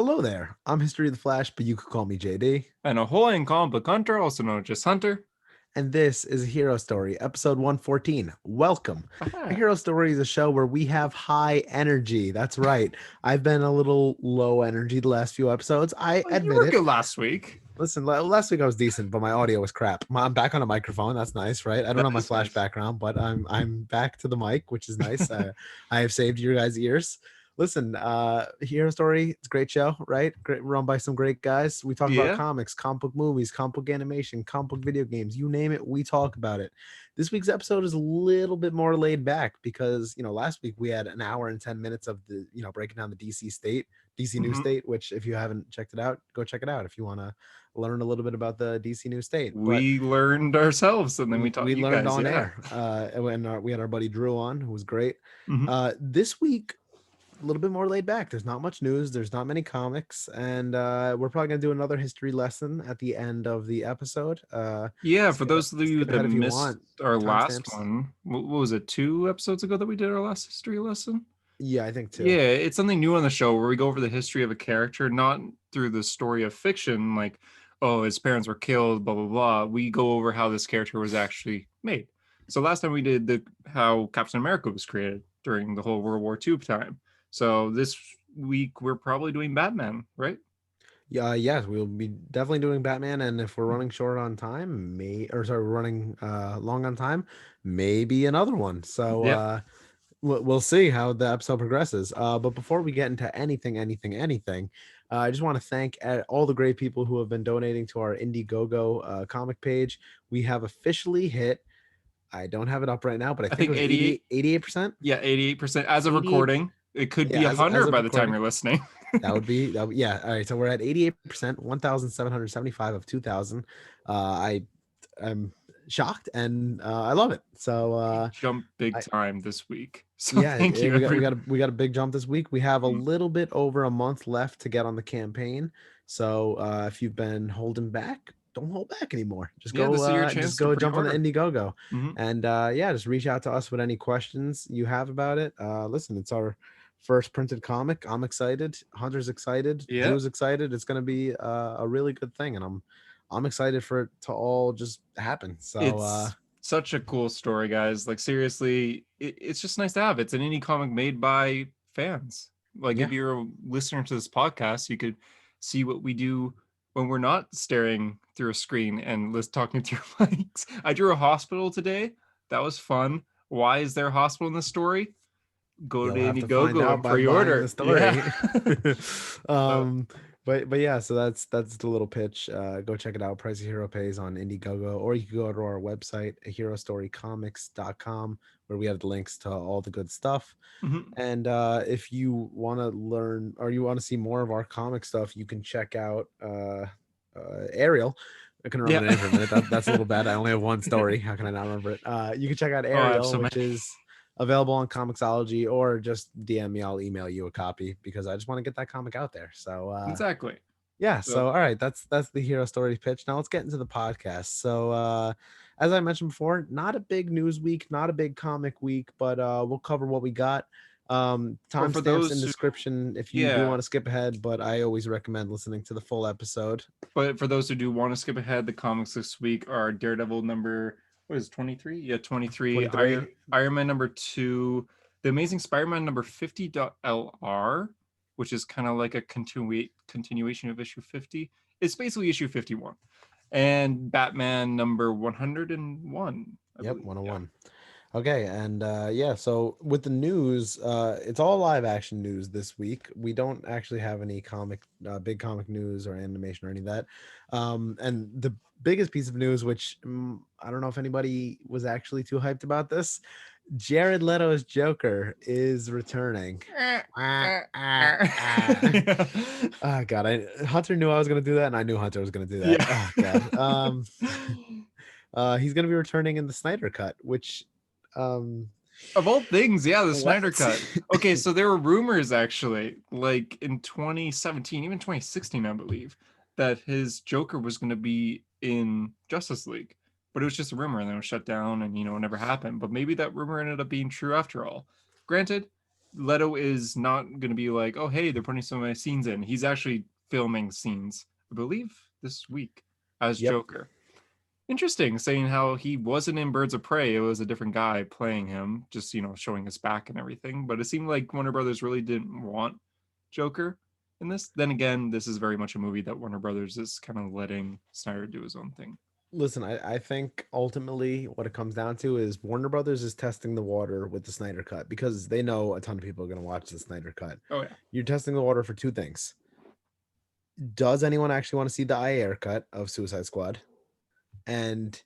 Hello there. I'm History of the Flash, but you could call me JD. And ahoy and comic book hunter, also known as just Hunter. And this is a Hero Story, episode 114. Welcome. A Hero Story is a show where we have high energy. That's right. I've been a little low energy the last few episodes. I Well, you admit were it. good last week. Listen, last week I was decent, but my audio was crap. I'm back on a microphone. That's nice, right? I don't That have my is Flash nice. background, but I'm back to the mic, which is nice. I have saved your guys' ears. Listen, Hero Story, it's a great show, right? Great, run by some great guys. We talk about Yeah. comics, comic book movies, comic book animation, comic book video games, you name it, we talk about it. This week's episode is a little bit more laid back because, last week we had an hour and 10 minutes of breaking down the DC New hmm State, which if you haven't checked it out, go check it out if you want to learn a little bit about the DC New State. But We learned ourselves and then we taught we you learned guys. on Yeah. air. When we had our buddy Drew on, who was great. hmm This week, a little bit more laid back. There's not much news. There's not many comics, and we're probably gonna do another history lesson at the end of the episode. Yeah. For those of you Skip that ahead if you missed want. our last Timestamps. one, what was it? 2 episodes ago that we did our last history lesson? Yeah, I think too. Yeah, it's something new on the show where we go over the history of a character, not through the story of fiction, like, oh, his parents were killed, blah blah blah. We go over how this character was actually made. So last time we did how Captain America was created during the whole World War II time. So this week we're probably doing Batman, right? Yeah, yes, we'll be definitely doing Batman, and if we're running short on time, we're running long on time, maybe another one. So Yep. we'll see how the episode progresses. But before we get into anything, I just want to thank all the great people who have been donating to our Indiegogo comic page. We have officially hit. I don't have it up right now, but I I think it think was 88. 88%. Yeah, 88% as of 88. recording. It could be Yeah, as 100 of by the time recording. you're listening. Yeah. All right. So we're at 88%, 1,775 of 2,000. I'm shocked and I love it. So We jumped big I time this week. So yeah, thank you, we got we everybody. got a, we got a big jump this week. We have a little bit over a month left to get on the campaign. So if you've been holding back, don't hold back anymore. Yeah, this is your Just chance to go jump on the pre-order. Indiegogo, hmm and yeah, just reach out to us with any questions you have about it. Listen, it's our first printed comic. I'm excited. Hunter's excited. Yeah, Drew's excited. It's gonna be a really good thing, and I'm excited for it to all just happen. So it's such a cool story, guys. Like seriously, it's just nice to have. It's an indie comic made by fans. Like yeah. if you're a listener to this podcast, you could see what we do when we're not staring through a screen and talking through mics. I drew a hospital today. That was fun. Why is there a hospital in the story? Go to You'll have to find Indiegogo out and by buying the pre-order. Yeah. story. So um, but yeah, so that's the little pitch. Go check it out. Price of Hero Pays on Indiegogo, or you can go to our website, herostorycomics.com, where we have the links to all the good stuff. mhm. And if you want to learn or you want to see more of our comic stuff, you can check out Ariel. I can remember Yeah. the name for a minute. That's a little bad. I only have one story. How can I not remember it? You can check out Oh, I have Ariel, so which many. is available on Comixology, or just DM me. I'll email you a copy because I just want to get that comic out there. So Exactly. yeah. So So all right, that's the hero story pitch. Now let's get into the podcast. So as I mentioned before, not a big news week, not a big comic week, but we'll cover what we got. but for Timestamps in those who description if you do yeah, want to skip ahead, but I always recommend listening to the full episode. but for those who do want to skip ahead, the comics this week are Daredevil number, what is 23? Yeah, 23. 23. Iron Man number 2, The Amazing Spider-Man number 50.LR, which is kind of like a continuation of issue 50. It's basically issue 51. And Batman number 101, I Yep, believe. Yeah. 101. Okay, and yeah, so with the news, it's all live action news this week. We don't actually have any big comic news or animation or any of that. And the biggest piece of news, which I don't know if anybody was actually too hyped about this, Jared Leto's Joker is returning. Oh God, Hunter knew I was gonna do that, and I knew Hunter was gonna do that. Yeah. Oh God. He's gonna be returning in the Snyder Cut, which um Of all things, yeah, the what? Snyder Cut. Okay, so there were rumors actually, like in 2017, even 2016, I believe, that his Joker was going to be in Justice League, but it was just a rumor and then it was shut down and it never happened. But maybe that rumor ended up being true after all. Granted, Leto is not going to be like, oh, hey, they're putting some of my scenes in. He's actually filming scenes, I believe, this week as Yep. Joker. Interesting, saying how he wasn't in Birds of Prey. It was a different guy playing him, just, showing his back and everything. But it seemed like Warner Brothers really didn't want Joker in this. Then again, this is very much a movie that Warner Brothers is kind of letting Snyder do his own thing. Listen, I think ultimately what it comes down to is Warner Brothers is testing the water with the Snyder Cut because they know a ton of people are going to watch the Snyder Cut. Oh, yeah. You're testing the water for two things. Does anyone actually want to see the IAR cut of Suicide Squad? And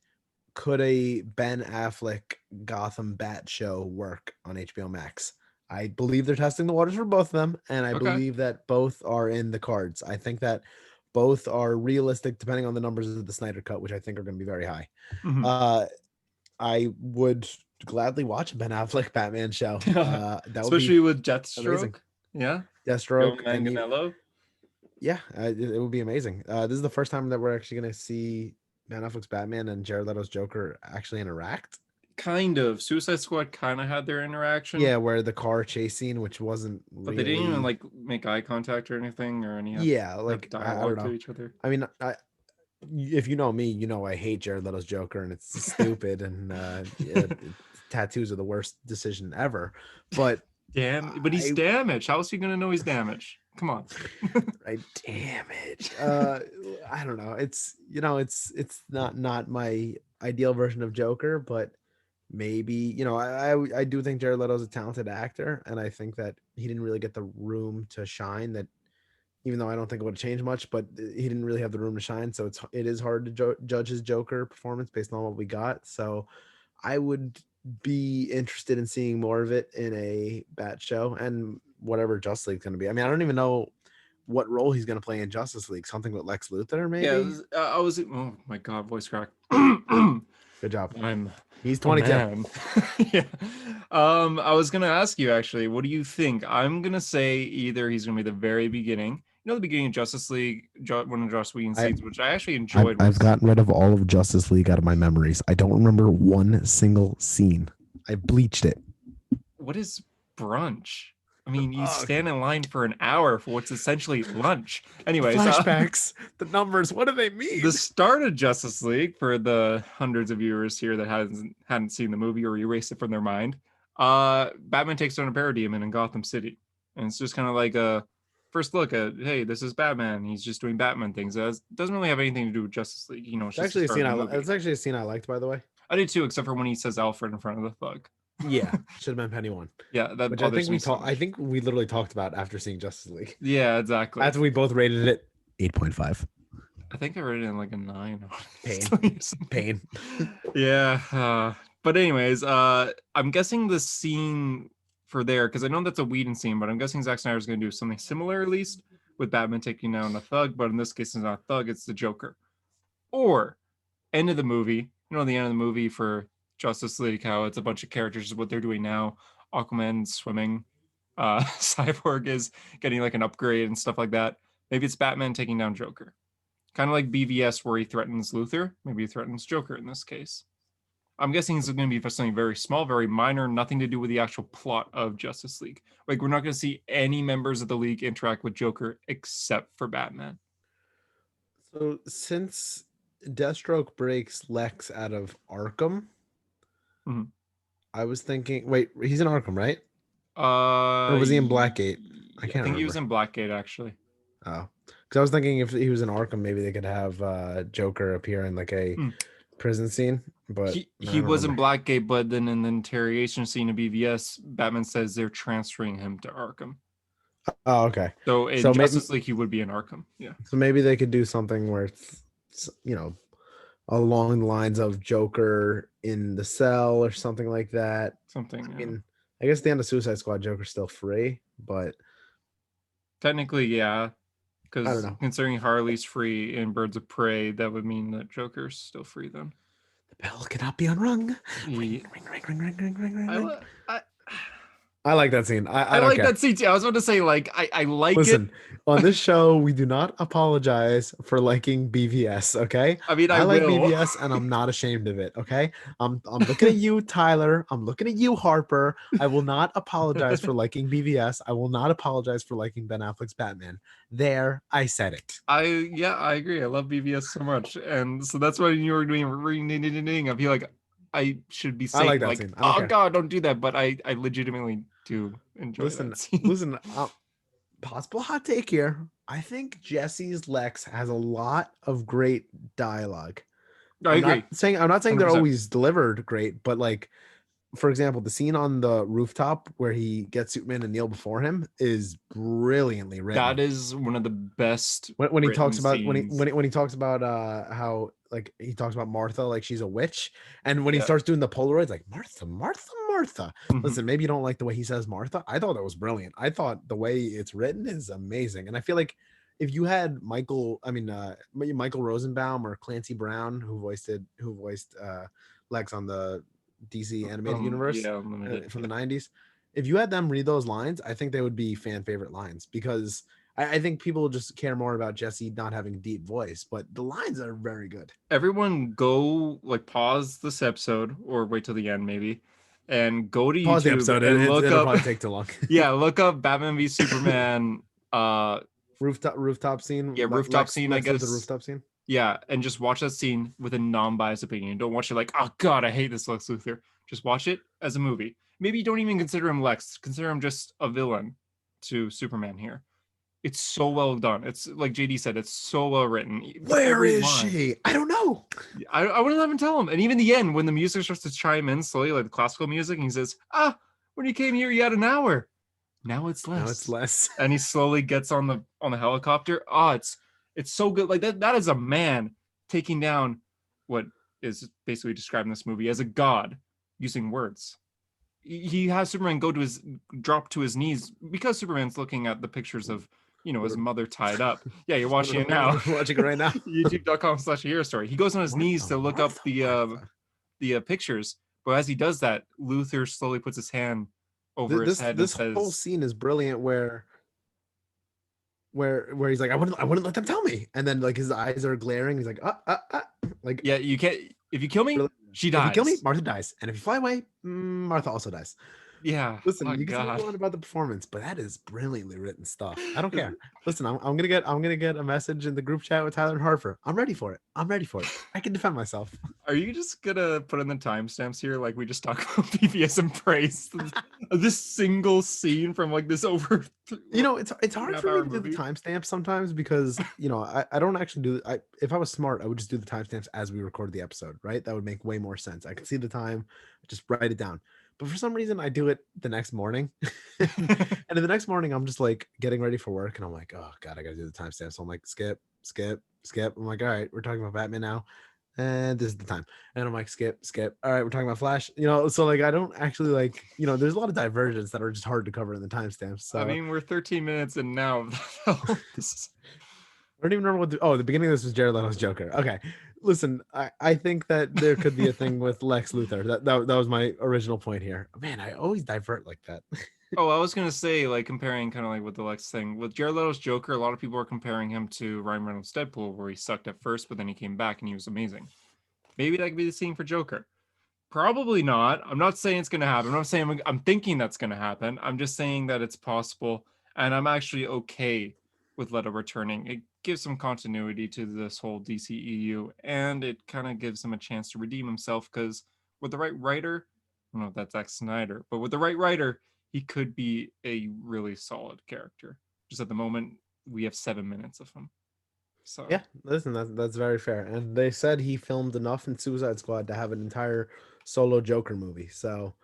could a Ben Affleck Gotham Bat show work on HBO Max? I believe they're testing the waters for both of them, and I Okay. believe that both are in the cards. I think that both are realistic depending on the numbers of the Snyder Cut, which I think are going to be very high. Mhm. Uh, I would gladly watch a Ben Affleck Batman show. That would be Especially with amazing. Deathstroke. Yeah. Joe Deathstroke, and Manganiello. yeah, it would be amazing. This is the first time that we're actually going to see Ben Affleck's Batman and Jared Leto's Joker actually interact. Kind of. Suicide Squad kind of had their interaction, Yeah, where the car chase scene, which wasn't but they didn't even really, like make eye contact or anything, or any yeah, have like I don't dialogue to know. each other. I mean, if you know me, you know I hate Jared Leto's Joker, and it's stupid, and yeah, tattoos are the worst decision ever. But But he's I damaged. How is he gonna know he's damaged? Come on. right damage. I don't know. It's not my ideal version of Joker, but maybe I do think Jared Leto's a talented actor, and I think that he didn't really get the room to shine. That even though I don't think it would have changed much, but he didn't really have the room to shine. So it is hard to judge his Joker performance based on what we got. So I would be interested in seeing more of it in a Bat show and whatever Justice League's going to be. I mean, I don't even know what role he's going to play in Justice League. Something with Lex Luthor, Yeah, maybe. I was. Oh my god, voice crack. Good job. I'm He's a 22. man. Yeah. I was gonna ask you actually, what do you think? I'm gonna say either he's gonna be the very beginning. The beginning of Justice League, one of Joss Whedon's I scenes, which I actually I've enjoyed, I've was gotten rid of all of Justice League out of my memories. I don't remember one single scene. I bleached it. what is brunch? I mean, you Oh, stand in line for an hour for what's essentially lunch. the Anyways, flashbacks, the numbers. What do they the mean? start of Justice League for the hundreds of viewers here that hadn't seen the movie or erased it from their mind. Batman takes on a parademon in Gotham City, and it's just kind of like a first look at, hey, this is Batman. He's just doing Batman things. It doesn't really have anything to do with Justice League. It's It's just the actually a start scene of the It's movie. actually a scene I liked, by the way. I did too, except for when he says Alfred in front of the thug. Yeah, should have been Penny One, Yeah, that which I think bothers me we so talked. I much. think we literally talked about after seeing Justice League. Yeah, exactly. After we both rated it 8.5. I think I read it in like a 9, Pain, honestly, or something. pain. Yeah. But anyways, I'm guessing the scene for there, because I know that's a Whedon scene, but I'm guessing Zack Snyder's going to do something similar at least with Batman taking down a thug, but in this case, it's not a thug, it's the Joker. Or end of the movie, the end of the movie for Justice League, how it's a bunch of characters, what they're doing now. Aquaman swimming, Cyborg is getting like an upgrade and stuff like that. Maybe it's Batman taking down Joker. Kind of like BVS where he threatens Luthor. Maybe he threatens Joker in this case. I'm guessing it's going to be for something very small, very minor, nothing to do with the actual plot of Justice League. Like, we're not going to see any members of the league interact with Joker except for Batman. So since Deathstroke breaks Lex out of Arkham, Mhm. I was thinking. Wait, he's in Arkham, right? Or Uh, was he in Blackgate? I I can't think he was remember. in Blackgate actually. Oh, because I was thinking if he was in Arkham, maybe they could have Joker appear in like a Hmm. prison scene. But I He don't was in remember. Blackgate, but then in the interrogation scene of BVS, Batman says they're transferring him to Arkham. Oh, okay. So in So maybe Justice League, he would be in Arkham. Yeah, they could do something where it's along the lines of Joker in the cell or something like that. something. I Yeah. mean, I guess at the end of Suicide Squad, Joker's still free, but Technically, yeah, I don't because know. considering Harley's free in Birds of Prey, that would mean that Joker's still free then. The bell cannot be unrung. Ring, He, ring, ring, ring, ring, ring, ring, ring, I, ring. I I like that scene. I I don't like care. that scene too. I was about to say, like, I like it. Listen, on this show, we do not apologize for liking BVS, okay? I mean, I I like will. BVS and I'm not ashamed of it, okay? I'm looking at you, Tyler. I'm looking at you, Harper. I will not apologize for liking BVS. I will not apologize for liking Ben Affleck's Batman. There, I said it. Yeah, I agree. I love BVS so much, and so that's why you were doing ring. I feel like I should be I like saying that like, scene. I don't "Oh care. God, don't do that," but I legitimately do enjoy Listen, that scene. listen, possible hot take here. I think Jesse's Lex has a lot of great dialogue. I agree, I'm not saying they're 100%. always delivered great, but like for example, the scene on the rooftop where he gets Superman to kneel before him is brilliantly That written. is one of the best When he written talks about scenes. when he talks about how like he talks about Martha like she's a witch, and when he Yeah. starts doing the Polaroids like Martha, Martha, Martha. Mhm. Listen, maybe you don't like the way he says Martha. I thought that was brilliant. I thought the way it's written is amazing, and I feel like if you had Michael Rosenbaum or Clancy Brown who voiced Lex on the DC animated universe Yeah, Unlimited. from Yeah. the 90s, if you had them read those lines, I think they would be fan favorite lines because I think people just care more about Jesse not having a deep voice, but the lines are very good. Everyone go like pause this episode or wait till the end maybe and go to Pause the YouTube episode. and look It'll up probably take too long. yeah, look up Batman v Superman uh Rooftop scene. yeah, rooftop scene, I Lex Luthor guess. rooftop scene. Yeah, and just watch that scene with a non-biased opinion. Don't watch it like, oh God, I hate this Lex Luthor. Just watch it as a movie. Maybe you don't even consider him Lex. Consider him just a villain to Superman here. It's so well done. It's like JD said, it's so well written. Where Every is line. she? I don't know. I wouldn't even tell him. And even the end, when the music starts to chime in slowly, like the classical music, and he says, ah, when you came here, you had an hour. Now it's Now it's less. less. And he slowly gets on the helicopter. Oh, it's so good. Like that is a man taking down what is basically described in this movie as a god using words. He has Superman go to his drop to his knees because Superman's looking at the pictures of his mother tied up. Yeah, you're watching it now. We're watching it right now. YouTube.com/hero story. He goes on his knees Martha, to look up Martha, Martha. the pictures, but as he does that, Luther slowly puts his hand over his head and This whole says, scene is brilliant. Where he's like, I wouldn't let them tell me, and then like his eyes are glaring. He's like, like "Yeah, you can't. If you kill me, really, she if you kill me, dies." Martha dies, and if you fly away, Martha also dies. Yeah. Listen, Oh you can say what God. you want about the performance, but that is brilliantly written stuff. I don't care. Listen, I'm gonna get a message in the group chat with Tyler and Harper. I'm ready for it. I'm ready for it. I can defend myself. Are you just gonna put in the timestamps here, like we just talk about BBS and praise this single scene from like this over You know, it's two and a hard half for me hour to do the movie? timestamps sometimes because I don't actually do I if I was smart, I would just do the timestamps as we record the episode, right? That would make way more sense. I could see the time, just write it down. But for some reason I do it the next morning. And in the next morning I'm just like getting ready for work and I'm like, oh god, I gotta do the timestamp. So I'm like, skip, skip, skip. I'm like, all right, we're talking about Batman now. And this is the time. And I'm like, skip, skip. All right, we're talking about Flash. So like I don't actually like, there's a lot of divergence that are just hard to cover in the timestamps. I So mean, we're 13 minutes and now. This I don't even remember the beginning of this was Jared Leto's Joker. Okay. Listen, I think that there could be a thing with Lex Luthor. That was my original point here. Man, I always divert like that. Oh, I was gonna say, like comparing kind of like with the Lex thing with Jared Leto's Joker. A lot of people are comparing him to Ryan Reynolds' Deadpool, where he sucked at first, but then he came back and he was amazing. Maybe that could be the scene for Joker. Probably not. I'm not saying it's gonna happen. I'm not saying I'm thinking that's gonna happen. I'm just saying that it's possible, and I'm actually okay with Leto returning. It gives some continuity to this whole DCEU, and it kind of gives him a chance to redeem himself. Because with the right writer, I don't know if that's Zack Snyder, but with the right writer, he could be a really solid character. Just at the moment, we have 7 minutes of him. So Yeah, listen, that's very fair. And they said he filmed enough in Suicide Squad to have an entire solo Joker movie. So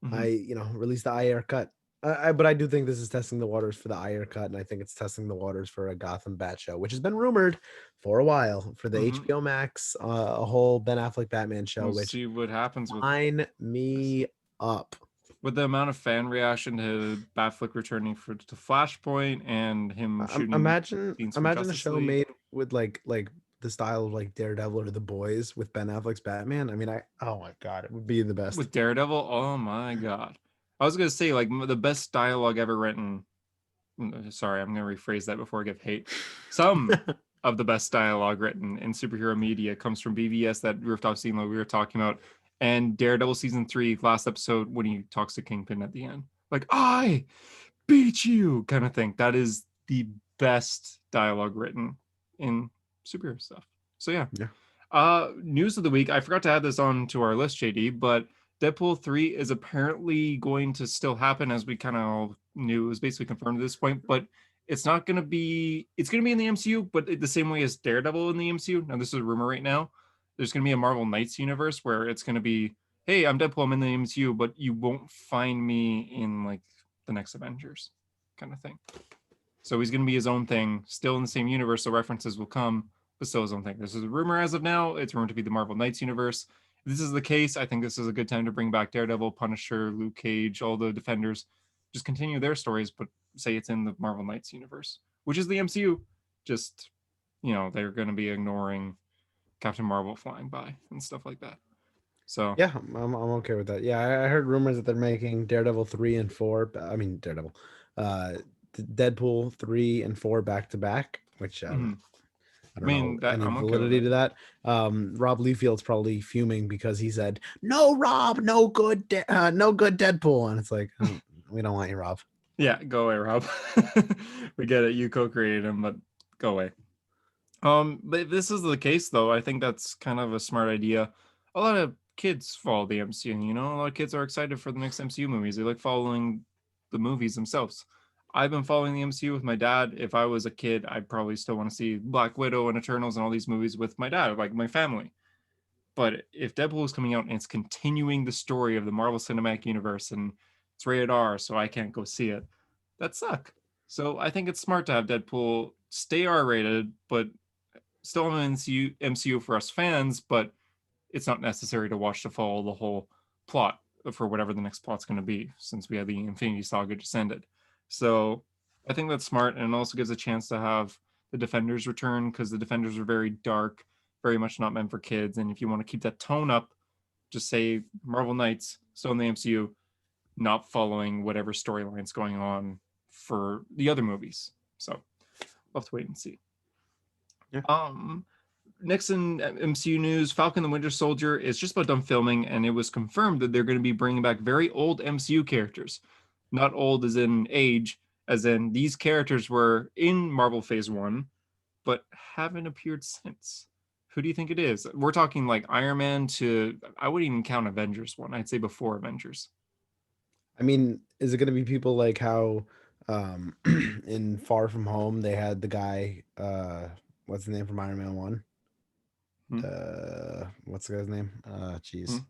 mhm. released the IR cut. But I do think this is testing the waters for the IR cut, and I think it's testing the waters for a Gotham Bat show, which has been rumored for a while for the Mhm. HBO Max, a whole Ben Affleck Batman show, We'll which see what happens with line this. me up. With the amount of fan reaction to Batfleck returning to Flashpoint and him shooting scenes from Imagine a Justice show League made with like the style of like Daredevil or The Boys with Ben Affleck's Batman. I mean, oh my god, it would be the best. with Daredevil. Oh my god! I was gonna say like the best dialogue ever written. Sorry, I'm gonna rephrase that before I give hate. Some of the best dialogue written in superhero media comes from BVS, that rooftop scene that we were talking about, and Daredevil season 3, last episode when he talks to Kingpin at the end, like I beat you kind of thing. That is the best dialogue written in superhero stuff. So yeah. Yeah. News of the week. I forgot to add this on to our list, JD, but Deadpool 3 is apparently going to still happen, as we kind of knew. It was basically confirmed at this point, but it's not going to be, it's going to be in the MCU, but the same way as Daredevil in the MCU. Now, this is a rumor right now. There's going to be a Marvel Knights universe where it's going to be, hey, I'm Deadpool, I'm in the MCU, but you won't find me in like the next Avengers kind of thing. So he's going to be his own thing, still in the same universe, so references will come, but still his own thing. This is a rumor as of now. It's rumored to be the Marvel Knights universe. If this is the case, I think this is a good time to bring back Daredevil, Punisher, Luke Cage, all the Defenders. Just continue their stories, but say it's in the Marvel Knights universe, which is the MCU. Just, they're going to be ignoring Captain Marvel flying by and stuff like that. So, Yeah, I'm okay with that. Yeah, I heard rumors that they're making Daredevil 3 and 4. I mean, Daredevil. Uh, Deadpool 3 and 4 back to back, which I I don't know mean, that any I'm okay with validity it. to that. Rob Liefeld's probably fuming because he said, "No, Rob, no good, no good Deadpool," and it's like, we don't want you, Rob. Yeah, go away, Rob. We get it. You co-created him, but go away. But if this is the case, though, I think that's kind of a smart idea. A lot of kids follow the MCU. A lot of kids are excited for the next MCU movies. They like following the movies themselves. I've been following the MCU with my dad. If I was a kid, I'd probably still want to see Black Widow and Eternals and all these movies with my dad, like my family. But if Deadpool is coming out and it's continuing the story of the Marvel Cinematic Universe and it's rated R, so I can't go see it, that suck. So I think it's smart to have Deadpool stay R rated, but still an MCU for us fans, but it's not necessary to watch to follow the whole plot for whatever the next plot's going to be, since we have the Infinity Saga just ended. So I think that's smart, and it also gives a chance to have the Defenders return, because the Defenders are very dark, very much not meant for kids. And if you want to keep that tone up, just say Marvel Knights, still in the MCU, not following whatever storyline's going on for the other movies. So we'll have to wait and see. Yeah. Um, Next in MCU news, Falcon the Winter Soldier is just about done filming, and it was confirmed that they're going to be bringing back very old MCU characters. Not old as in age, as in these characters were in Marvel Phase 1, but haven't appeared since. Who do you think it is? We're talking like Iron Man to, I wouldn't even count Avengers 1. I'd say before Avengers. I mean, is it going to be people like how in Far From Home they had the guy, what's the name from Iron Man 1? Hmm? What's the guy's name? Hmm? Jeez.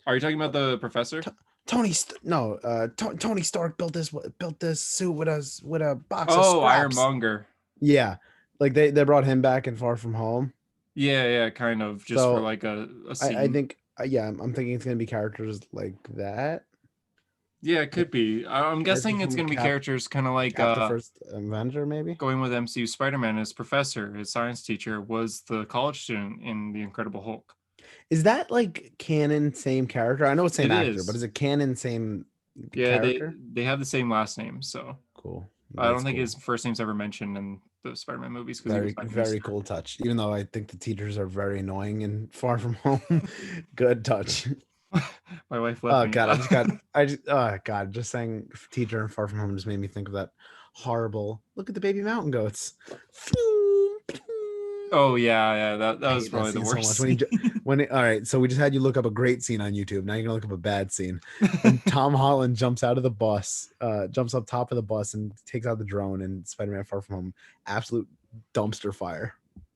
Are you talking about the professor? T- no, Tony Stark built this suit with a box of Oh, scraps. Ironmonger. Yeah, like they brought him back in Far From Home. Yeah, yeah, kind of just for So like a I scene. think yeah, I'm thinking it's gonna be characters like that, Yeah, it could be. I'm characters guessing it's from going to be characters kind of like Cap the First Avenger, maybe. going with MCU. Spider-Man, his professor, his science teacher, was the college student in The Incredible Hulk. Is that like canon same character? I know it's same It actor, but is. is it canon same Yeah, they character? they have the same last name, so Cool. I don't That's think cool. his first name's ever mentioned in the Spider-Man movies because he was Very, back in very Easter. cool touch. Even though I think the teachers are very annoying and Far From Home, good touch. My wife left Oh me. god, oh god, just saying teacher and Far From Home just made me think of that horrible. Look at the baby mountain goats. Oh yeah, yeah, that I was hate that probably the scene so worst much. scene. All right, so we just had you look up a great scene on YouTube. Now you're gonna look up a bad scene when Tom Holland jumps out of the bus, jumps up top of the bus and takes out the drone, and Spider-Man Far From Home, absolute dumpster fire,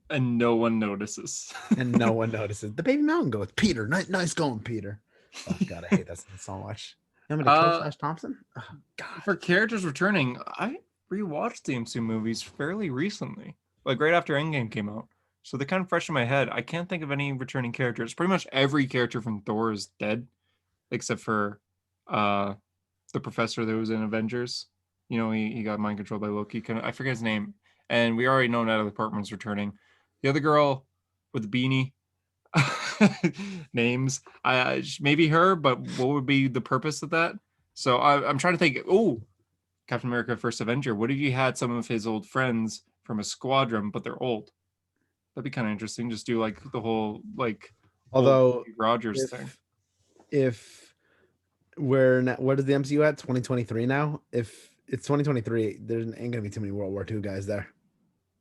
And no one notices. and no one notices. The baby mountain goats. Peter, nice going, Peter. Oh god, I hate that scene so much. You want me to kill uh Flash Thompson? Oh god. for characters returning, I rewatched the MCU movies fairly recently, like right after Endgame came out. So they're kind of fresh in my head. I can't think of any returning characters. Pretty much every character from Thor is dead, except for uh the professor that was in Avengers. He got mind controlled by Loki. I forget his name. And we already know Natalie Portman's returning. The other girl with the beanie, names. Maybe her, but what would be the purpose of that? So I'm trying to think. Oh, Captain America: First Avenger. What if you had some of his old friends from a squadron, but they're old? That'd be kind of interesting. Just do like the whole like old Although, Steve Rogers thing. if what is the MCU at 2023 now? If it's 2023, there ain't gonna be too many World War II guys there.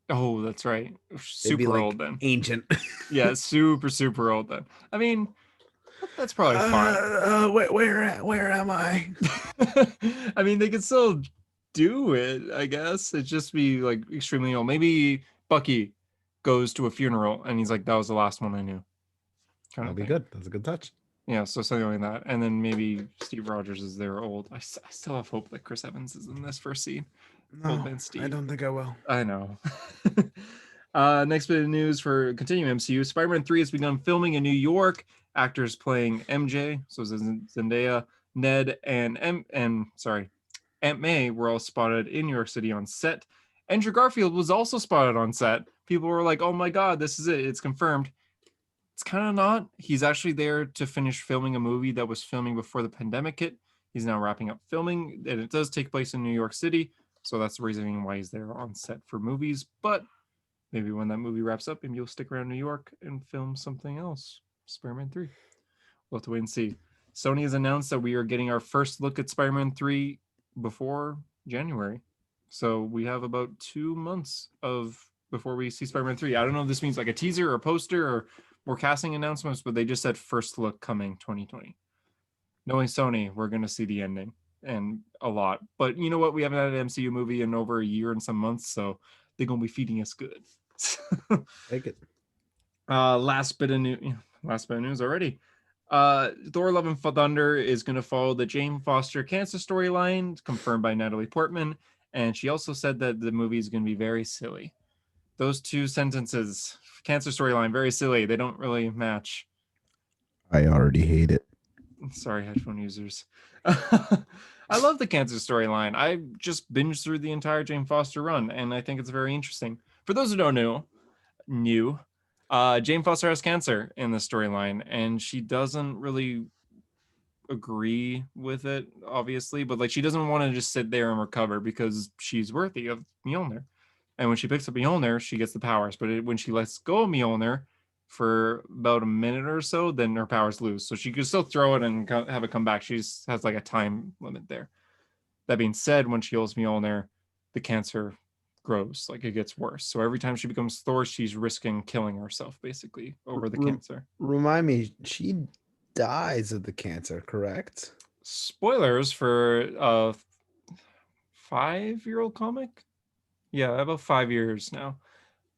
Oh, that's right. They'd be Super old like then. ancient. Yeah, super old then. I mean, that's probably fine. Where am I? I mean, they could still do it, I guess. It'd just be like extremely old. Maybe Bucky goes to a funeral and he's like, that was the last one I knew, kind That'll of be thing. good. That's a good touch. Yeah, so something like that. And then maybe Steve Rogers is there old. I still have hope that Chris Evans is in this first scene. Old No, man I Steve. don't think I will. I know. Next bit of news for continuing MCU: Spider-Man 3 has begun filming in New York. Actors playing MJ, so Zendaya, Ned, and Aunt May were all spotted in New York City on set. Andrew Garfield was also spotted on set. People were like, "Oh my God, this is it! It's confirmed." It's kind of not. He's actually there to finish filming a movie that was filming before the pandemic hit. He's now wrapping up filming, and it does take place in New York City. So that's the reasoning why he's there on set for movies. But maybe when that movie wraps up, maybe you'll stick around New York and film something else. Spider-Man 3. We'll have to wait and see. Sony has announced that we are getting our first look at Spider-Man 3 before January. So we have about 2 months of before we see Spider-Man 3. I don't know if this means like a teaser or a poster or more casting announcements, but they just said first look coming 2020. Knowing Sony, we're going to see the ending and a lot. But you know what? We haven't had an MCU movie in over a year and some months, so they're going to be feeding us good. Take it. Last bit of news already. Thor: Love and Thunder is going to follow the Jane Foster cancer storyline, confirmed by Natalie Portman, and she also said that the movie is going to be very silly. Those two sentences, cancer storyline, very silly. They don't really match. I already hate it. Sorry, headphone users. I love the cancer storyline. I just binged through the entire Jane Foster run, and I think it's very interesting. For those who don't know, Jane Foster has cancer in the storyline, and she doesn't really agree with it, obviously, but like she doesn't want to just sit there and recover because she's worthy of Mjolnir. And when she picks up Mjolnir, she gets the powers. But when she lets go of Mjolnir for about a minute or so, then her powers lose. So she can still throw it and have it come back. She just has like a time limit there. That being said, when she holds Mjolnir, the cancer grows, like it gets worse. So every time she becomes Thor, she's risking killing herself basically over the cancer. Remind me, she dies of the cancer, correct? Spoilers for a 5-year-old comic. Yeah, about 5 years now.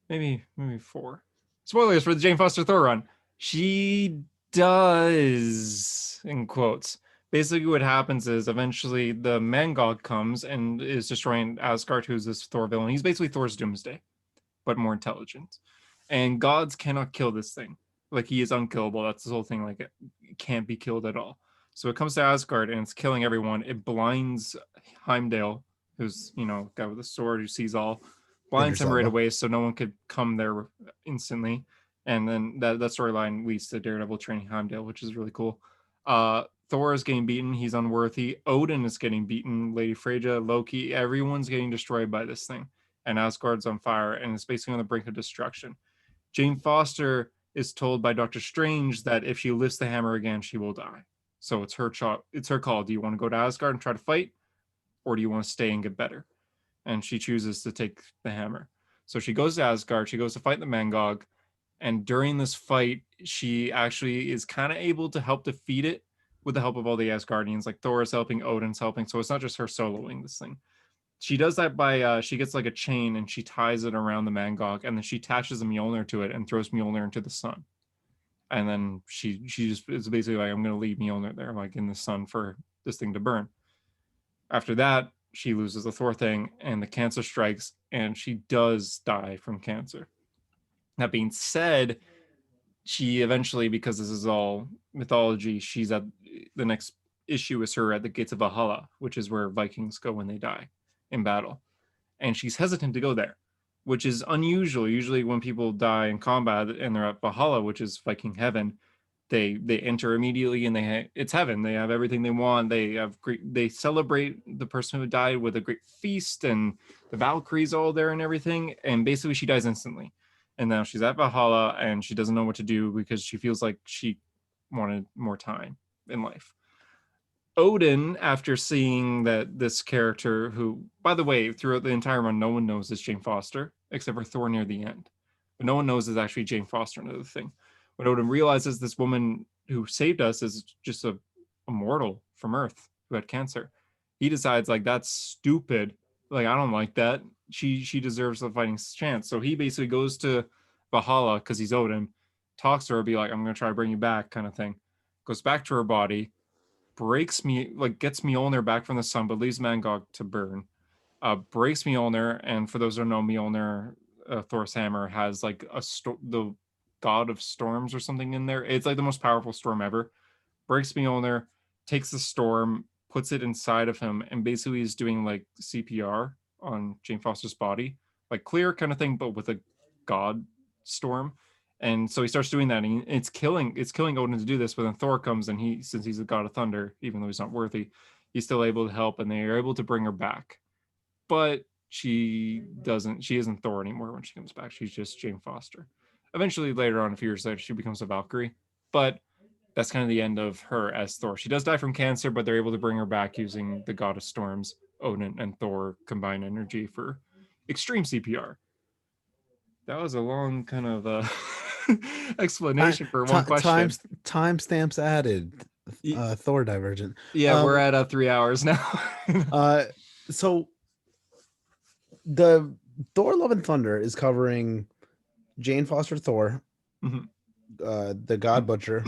Maybe 4. Spoilers for the Jane Foster Thor run. She does, in quotes. Basically, what happens is eventually the Mangog comes and is destroying Asgard, who's this Thor villain. He's basically Thor's Doomsday, but more intelligent. And gods cannot kill this thing. Like he is unkillable. That's the whole thing. Like it can't be killed at all. So it comes to Asgard and it's killing everyone. It blinds Heimdall, who's guy with a sword who sees all, blinds Idris him right Elba. away, so no one could come there instantly. And then that storyline leads to Daredevil training Heimdall, which is really cool. Thor is getting beaten. He's unworthy. Odin is getting beaten. Lady Freyja, Loki, everyone's getting destroyed by this thing. And Asgard's on fire, and it's basically on the brink of destruction. Jane Foster is told by Doctor Strange that if she lifts the hammer again, she will die. So it's her it's her call. Do you want to go to Asgard and try to fight, or do you want to stay and get better? And she chooses to take the hammer. So she goes to Asgard. She goes to fight the Mangog, and during this fight, she actually is kind of able to help defeat it with the help of all the Asgardians. Like Thor is helping, Odin's helping. So it's not just her soloing this thing. She does that by she gets like a chain and she ties it around the Mangog, and then she attaches a Mjolnir to it and throws Mjolnir into the sun. And then she just is basically like, I'm gonna leave Mjolnir there, like in the sun for this thing to burn. After that, she loses the Thor thing, and the cancer strikes, and she does die from cancer. That being said, she eventually, because this is all mythology, she's at the next issue is her at the gates of Valhalla, which is where Vikings go when they die in battle. And she's hesitant to go there, which is unusual. Usually, when people die in combat and they're at Valhalla, which is Viking heaven, They enter immediately, and it's heaven. They have everything they want. They celebrate the person who died with a great feast, and the Valkyries all there and everything. And basically, she dies instantly. And now she's at Valhalla, and she doesn't know what to do because she feels like she wanted more time in life. Odin, after seeing that this character, who, by the way, throughout the entire run, no one knows is Jane Foster, except for Thor near the end. But no one knows is actually Jane Foster, another thing. When Odin realizes this woman who saved us is just a mortal from Earth who had cancer, he decides, like, that's stupid. Like, I don't like that. She deserves a fighting chance. So he basically goes to Valhalla because he's Odin, talks to her, be like, I'm gonna try to bring you back, kind of thing. Goes back to her body, breaks me, like gets Mjolnir back from the sun, but leaves Mangog to burn. Breaks Mjolnir, and for those who don't know, Mjolnir, Thor's hammer, has like the god of storms or something in there. It's like the most powerful storm ever. Breaks Mjolnir, takes the storm, puts it inside of him, and basically is doing like CPR on Jane Foster's body, like clear kind of thing, but with a god storm. And so he starts doing that, and it's killing Odin to do this. But then Thor comes, and since he's a god of thunder, even though he's not worthy, he's still able to help, and they are able to bring her back. But she isn't Thor anymore when she comes back. She's just Jane Foster. Eventually, later on, a few years later, she becomes a Valkyrie. But that's kind of the end of her as Thor. She does die from cancer, but they're able to bring her back using the God of Storms. Odin and Thor combine energy for extreme CPR. That was a long kind of Time, explanation for one question. timestamps added. Y- Thor Divergent. Yeah, we're Um, at 3 hours now. uh, so the Thor: Love and Thunder is covering Jane Foster Thor, Mhm. the God Butcher,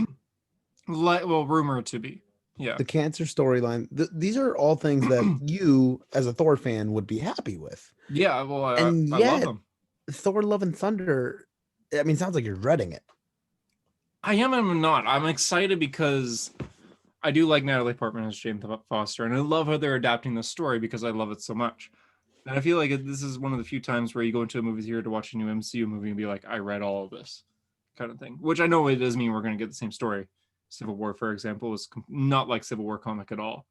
Well, rumor to be. Yeah. the cancer storyline. These are all things that you, as a Thor fan, would be happy with. Yeah, well, And I love yet, them. Thor: Love and Thunder. I mean, sounds like you're dreading it. I am and I'm not. I'm excited because I do like Natalie Portman as Jane Foster, and I love how they're adapting the story because I love it so much. And I feel like this is one of the few times where you go into a movie theater to watch a new MCU movie and be like, I read all of this kind of thing. Which I know it doesn't mean we're going to get the same story. Civil War, for example, is not like Civil War comic at all.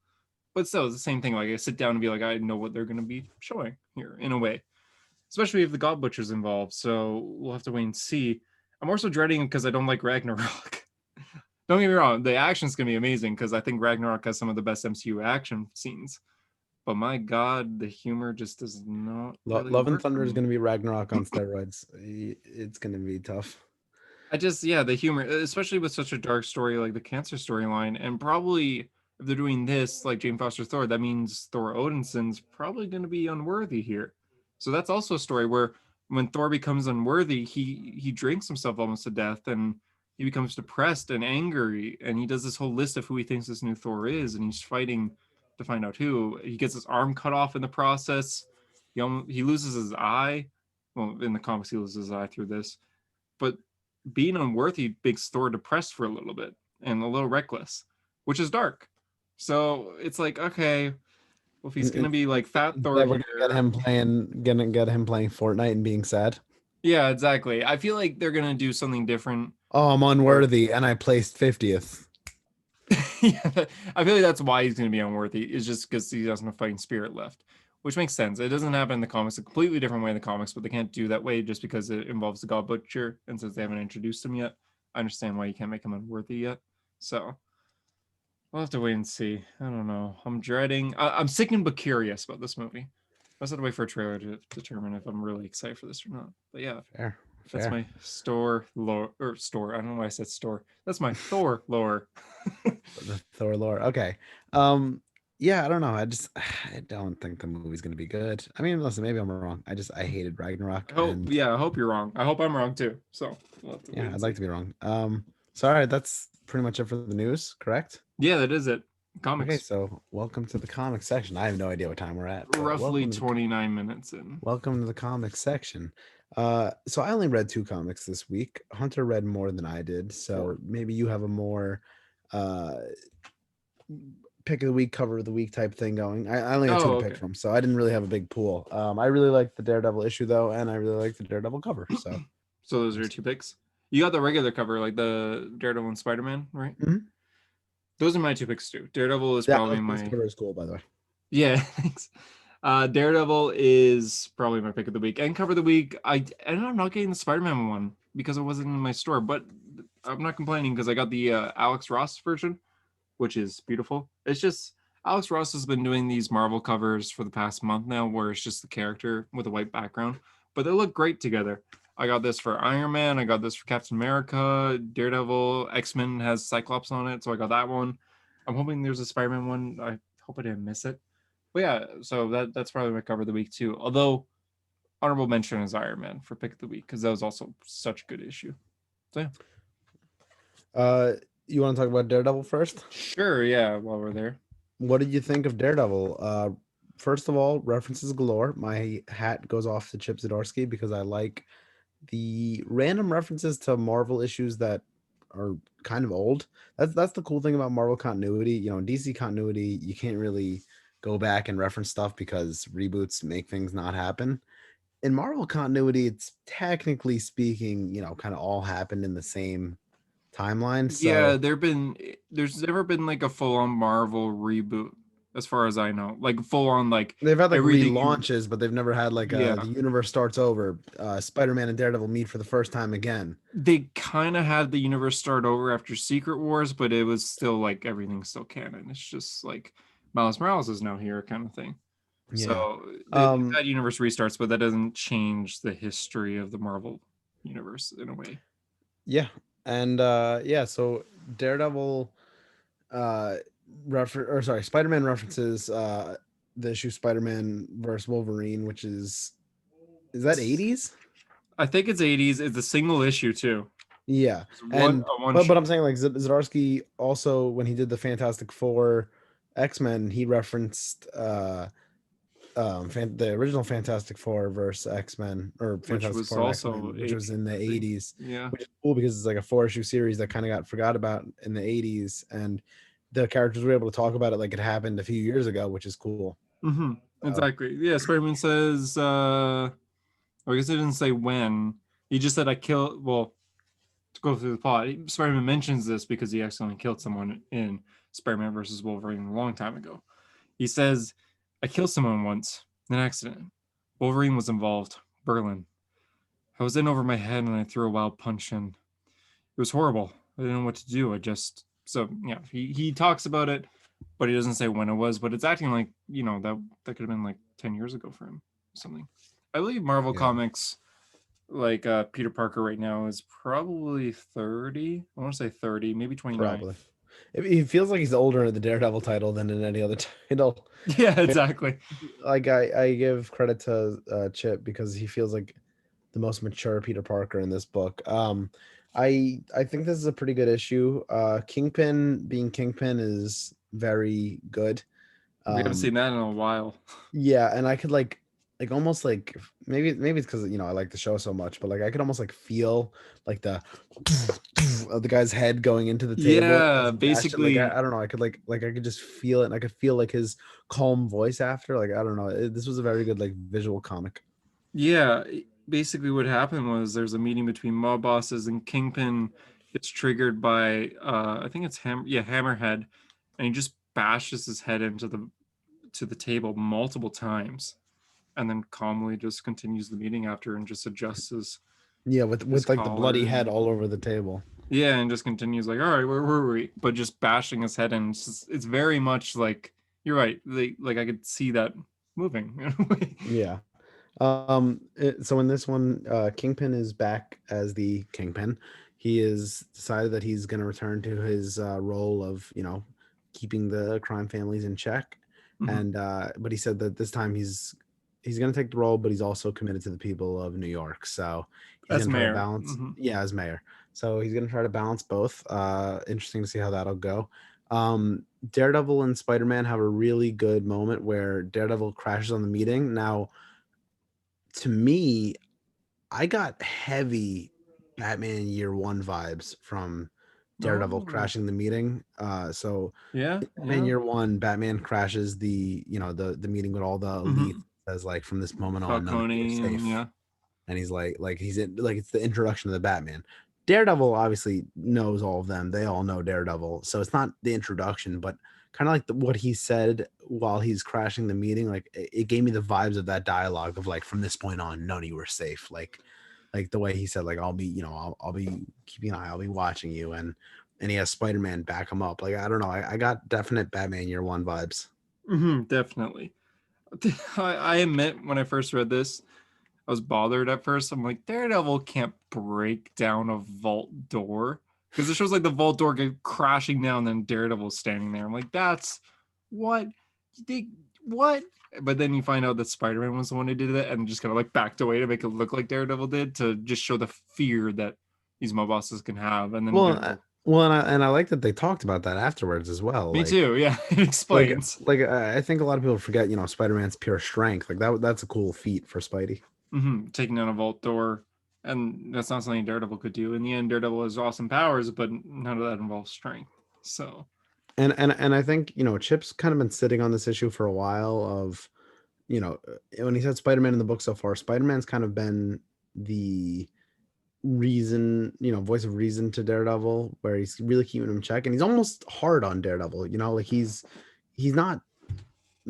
But still, it's the same thing. Like, I sit down and be like, I know what they're going to be showing here in a way, especially if the God Butcher's involved. So we'll have to wait and see. I'm also dreading because I don't like Ragnarok. Don't get me wrong, the action's gonna be amazing because I think Ragnarok has some of the best MCU action scenes. But my God, the humor just does not really Love and work for Thunder is me. going to be Ragnarok on steroids. It's going to be tough. Yeah, the humor, especially with such a dark story like the cancer storyline, and probably if they're doing this like Jane Foster Thor, that means Thor Odinson's probably going to be unworthy here. So that's also a story where when Thor becomes unworthy, he drinks himself almost to death, and he becomes depressed and angry, and he does this whole list of who he thinks this new Thor is, and he's fighting to find out who. He gets his arm cut off in the process. He loses his eye. Well, in the comics, he loses his eye through this, but being unworthy makes Thor depressed for a little bit and a little reckless, which is dark. So it's like, okay, well, if he's gonna be like Fat Thor Instead, we're gonna get here, him playing, gonna get him playing Fortnite and being sad. yeah, exactly. I feel like they're gonna do something different. Oh, I'm Where, unworthy, and I placed 50th. yeah, I feel like that's why he's gonna be unworthy. Is just because he doesn't have a fighting spirit left, which makes sense. It doesn't happen in the comics a completely different way in the comics, but they can't do that way just because it involves the God Butcher, and since they haven't introduced him yet, I understand why you can't make him unworthy yet. So we'll have to wait and see. I don't know. I'm dreading. I'm sickened but curious about this movie. I just have to wait for a trailer to determine if I'm really excited for this or not. But yeah, Fair, that's fair. my store lore or store. I don't know why I said store. That's my Thor lore. The Thor lore. Okay. Yeah, I don't know. I don't think the movie's gonna be good. I mean, listen, maybe I'm wrong. I hated Ragnarok, I hope. and Yeah, I hope you're wrong. I hope I'm wrong too. So we'll have to wait yeah, and I'd see. like to be wrong. So all right, that's pretty much it for the news, correct? Yeah, that is it. Okay, Comics. so welcome to the comic section. I have no idea what time we're at, but Roughly 29 minutes in. welcome to the comic section. So I only read two comics this week. Hunter read more than I did, so 4. maybe you have a more uh pick of the week, cover of the week type thing going. I only had two Oh, to pick okay. from, so I didn't really have a big pool. I really liked the Daredevil issue though, and I really liked the Daredevil cover. So So those are your two picks. You got the regular cover, like the Daredevil and Spider Man, right? Mhm. Those are my two picks too. Daredevil is Yeah, probably this my cover is cool, by the way. yeah. Thanks. Daredevil is probably my pick of the week and cover of the week. I ended up not getting the Spider Man one because it wasn't in my store, but I'm not complaining because I got the Alex Ross version, which is beautiful. It's just Alex Ross has been doing these Marvel covers for the past month now, where it's just the character with a white background, but they look great together. I got this for Iron Man. I got this for Captain America, Daredevil, X Men has Cyclops on it, so I got that one. I'm hoping there's a Spider Man one. I hope I didn't miss it. But yeah, so that's probably my cover of the week too. Although honorable mention is Iron Man for pick of the week because that was also such a good issue. So yeah, Uh, you want to talk about Daredevil first? sure, yeah. While we're there, What did you think of Daredevil? First of all, references galore. My hat goes off to Chip Zdarsky because I like the random references to Marvel issues that are kind of old. That's the cool thing about Marvel continuity. You know, in DC continuity, you can't really go back and reference stuff because reboots make things not happen. In Marvel continuity, it's technically speaking, you know, kind of all happened in the same timeline. yeah, So there's never been like a full on Marvel reboot as far as I know, like full on like they've had like everything you relaunches, but they've never had like the yeah. universe starts over. Spider-Man and Daredevil meet for the first time again. They kind of had the universe start over after Secret Wars, but it was still like everything's still canon. It's just like Miles Morales is now here, kind of thing. Yeah. So they've Um, had universe restarts, but that doesn't change the history of the Marvel universe in a way. yeah. And yeah, so Daredevil uh Spider-Man references the issue Spider-Man versus Wolverine, which is that 80s? I think it's 80s. It's a single issue too. Yeah. It's And a one but shot. I'm saying like Zdarsky also when he did the Fantastic Four X-Men, he referenced the original Fantastic Four versus X-Men or Which Fantastic was Four also X-Men, which was 80s, in the I think. 80s, Yeah. which is cool because it's like a four-issue series that kind of got forgot about in the 80s, and the characters were able to talk about it like it happened a few years ago, which is cool. Mm-hmm. So Exactly. Yeah. Spider-Man says, I guess it didn't say when. He just said, I killed, well, to go through the plot, Spider-Man mentions this because he accidentally killed someone in Spider-Man versus Wolverine a long time ago. He says, I killed someone once, an accident. Wolverine was involved. Berlin. I was in over my head and I threw a wild punch and it was horrible. I didn't know what to do. I just so yeah, he talks about it, but he doesn't say when it was. But it's acting like that could have been like 10 years ago for him, or something. I believe Marvel yeah, Comics like Peter Parker right now is probably 30. I want to say 30, maybe 29. probably. He feels like he's older in the Daredevil title than in any other title. Yeah, exactly. Like I give credit to Chip because he feels like the most mature Peter Parker in this book. I think this is a pretty good issue. Kingpin being Kingpin is very good. We haven't Um, seen that in a while. yeah, and I could like almost like maybe it's because I like the show so much, but like I could almost like feel like the of the guy's head going into the table as Yeah, he bashed it. Like basically. I don't know, I could like I could just feel it, and I could feel like his calm voice after. Like I don't know, this was a very good like visual comic. Yeah, basically what happened was there's a meeting between mob bosses and Kingpin gets triggered by I think it's Hammerhead, and he just bashes his head into the table multiple times and then calmly just continues the meeting after and just adjusts Yeah, his with like the bloody collar head and all over the table. yeah, and just continues like, all right, where were we? But just bashing his head in. It's very much like you're right. Like I could see that moving in a way. Yeah. So in this one, Kingpin is back as the Kingpin. He has decided that he's going to return to his role of, keeping the crime families in check. Mhm. And but he said that this time he's going to take the role, but he's also committed to the people of New York. So he's As going to try to mayor. balance, Hmm. yeah, as mayor. So he's going to try to balance both. Interesting to see how that'll go. Daredevil and Spider-Man have a really good moment where Daredevil crashes on the meeting. Now, to me, I got heavy Batman Year One vibes from Daredevil Oh, crashing the meeting. So yeah, in Batman yeah. Year One, Batman crashes the meeting with all the elites. Hmm. Says like from this moment on, none of you are Falcone and safe. yeah. And he's like he's in like it's the introduction to the Batman. Daredevil obviously knows all of them. They all know Daredevil, so it's not the introduction, but kind of like what he said while he's crashing the meeting. Like it gave me the vibes of that dialogue of like, from this point on, none of you are safe. Like the way he said, like, I'll be, I'll be keeping an eye, I'll be watching you, and he has Spider-Man back him up. Like, I don't know, I got definite Batman Year One vibes. Definitely. I admit when I first read this, I was bothered at first. I'm like, Daredevil can't break down a vault door because it shows like the vault door get crashing down, then Daredevil's standing there. I'm like, that's what they what? But then you find out that Spider-Man was the one who did it and just kind of like backed away to make it look like Daredevil did to just show the fear that these mob bosses can have. And then Well, Daredevil, and I like that they talked about that afterwards as well. me too. Yeah, it Like, explains. I think a lot of people forget, Spider-Man's pure strength. Like that's a cool feat for Spidey. Taking down a vault door. And that's not something Daredevil could do. In the end, Daredevil has awesome powers, but none of that involves strength. So, And I think, Chip's kind of been sitting on this issue for a while of, when he said Spider-Man in the book so far, Spider-Man's kind of been the reason, voice of reason to Daredevil, where he's really keeping him in check, and he's almost hard on Daredevil. Like he's not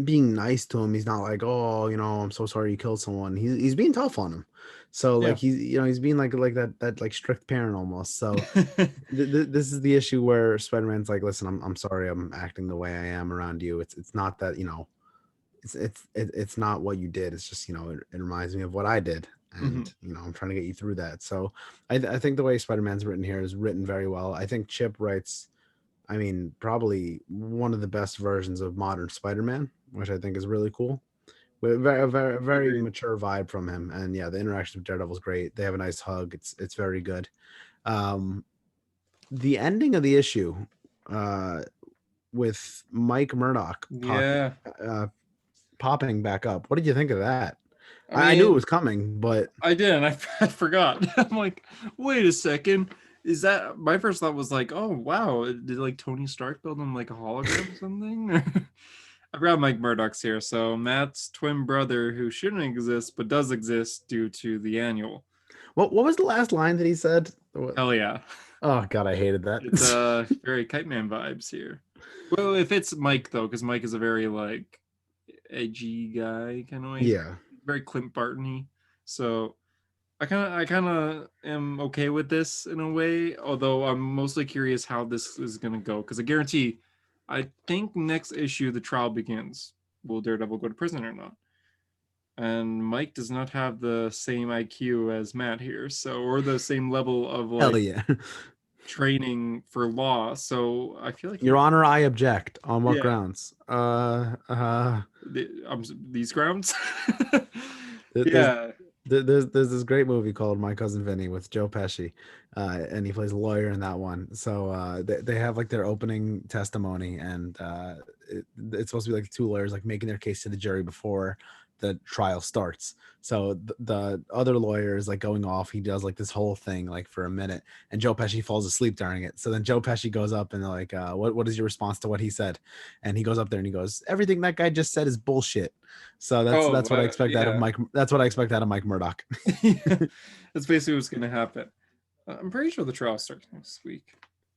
being nice to him. He's not like, oh, I'm so sorry you killed someone. He's being tough on him. So yeah. like he's being like that like strict parent almost. So this is the issue where Spider-Man's like, listen, I'm sorry, I'm acting the way I am around you. It's not that, it's not what you did. It's just, it reminds me of what I did, hmm and I'm trying to get you through that. So I think the way Spider-Man's written here is written very well. I think Chip writes, I mean, probably one of the best versions of modern Spider-Man, which I think is really cool. With very Agreed. mature vibe from him, and yeah, the interaction with Daredevil's great. They have a nice hug. It's very good. Um, the ending of the issue, uh, with Mike Murdock Yeah. uh, popping back up. What did you think of that? I I knew it mean, was coming, but I did, and I forgot. I'm like, wait a second. Is that my first thought was like, oh wow, did like Tony Stark build him like a hologram or something? I forgot Mike Murdock's here. So Matt's twin brother, who shouldn't exist but does exist due to the annual. what was the last line that he said? Hell yeah. Oh God, I hated that. It's very Kite Man vibes here. Well, if it's Mike though, because Mike is a very like edgy guy, kind of like Yeah, very Clint Barton-y. So I kind of am okay with this in a way, although I'm mostly curious how this is gonna go. Because I guarantee, I think next issue the trial begins. Will Daredevil go to prison or not? And Mike does not have the same IQ as Matt here, so or the same level of hell like yeah. training for law. So I feel like Your he, Honor, I object. On what yeah, grounds? these grounds. There's Yeah. there's this great movie called My Cousin Vinny with Joe Pesci, and he plays a lawyer in that one. So they have like their opening testimony, and it's supposed to be like two lawyers like making their case to the jury before the trial starts. So the other lawyer is like going off. He does like this whole thing like for a minute, and Joe Pesci falls asleep during it. So then Joe Pesci goes up and they're like, what is your response to what he said? And he goes up there and he goes, everything that guy just said is bullshit. So Oh, that's what I expect out of yeah. Mike. That's what I expect out of Mike Murdock. Yeah. That's basically what's gonna happen. I'm pretty sure the trial starts next week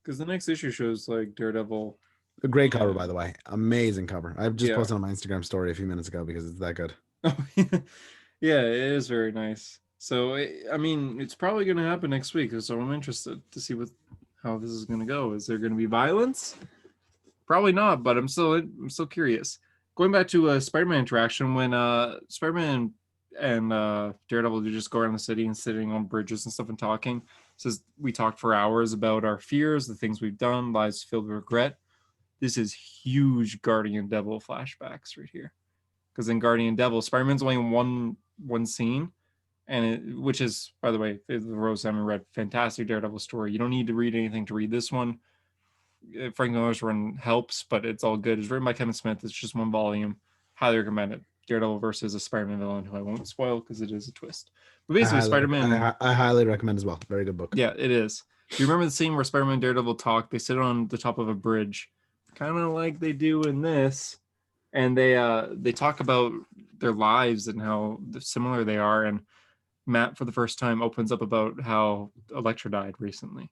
because the next issue shows like Daredevil A great cover, by and the way. Amazing cover. I just yeah. posted on my Instagram story a few minutes ago because it's that good. Oh, yeah, it is very nice. So I mean, it's probably gonna happen next week. So I'm interested to see what how this is gonna go. Is there gonna be violence? Probably not, but I'm still curious. Going back to a Spider-Man interaction when Spider-Man and Daredevil do just go around the city and sitting on bridges and stuff and talking. Says we talked for hours about our fears, the things we've done, lives filled with regret. This is huge Guardian Devil flashbacks right here. Because in Guardian Devil, Spider-Man's only in one scene, and which is, by the way, the Rose Simon read fantastic Daredevil story. You don't need to read anything to read this one. Frank Miller's run helps, but it's all good. It's written by Kevin Smith. It's just one volume. Highly recommend it. Daredevil versus a Spider-Man villain who I won't spoil because it is a twist. But basically, Spider-Man. I highly recommend as well. Very good book. Yeah, it is. Do you remember the scene where Spider-Man and Daredevil talk? They sit on the top of a bridge, kind of like they do in this, and they talk about their lives and how similar they are. And Matt for the first time opens up about how Elektra died recently,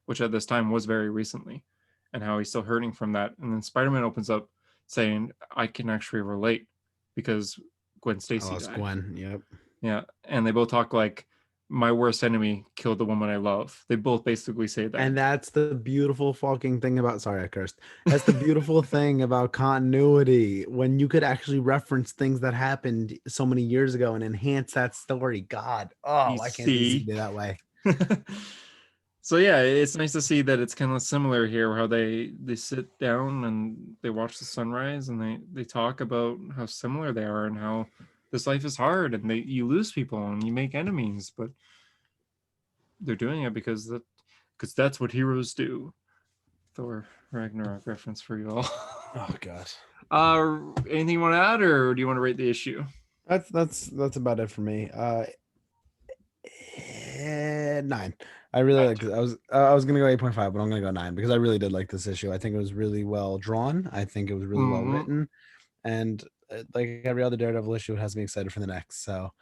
which at this time was very recently, and how he's still hurting from that. And then Spider-Man opens up saying, "I can actually relate because Gwen I Stacy lost died." Gwen. Yep. Yeah, and they both talk like my worst enemy killed the woman I love. They both basically say that. And that's the beautiful fucking thing about, sorry, I cursed. That's the beautiful thing about continuity, when you could actually reference things that happened so many years ago and enhance that story. God, oh, You why can't DC see. be that way? So yeah, it's nice to see that it's kind of similar here, how they sit down and they watch the sunrise and they talk about how similar they are and how this life is hard and they you lose people and you make enemies, but they're doing it because that's what heroes do. Thor Ragnarok reference for you all. Oh God. Anything you want to add, or do you want to rate the issue? That's about it for me. 9. I really like this. I was gonna go 8.5, but I'm gonna go 9 because I really did like this issue. I think it was really well drawn. I think it was really well Mm-hmm. written, and like every other Daredevil issue, it has me excited for the next. So,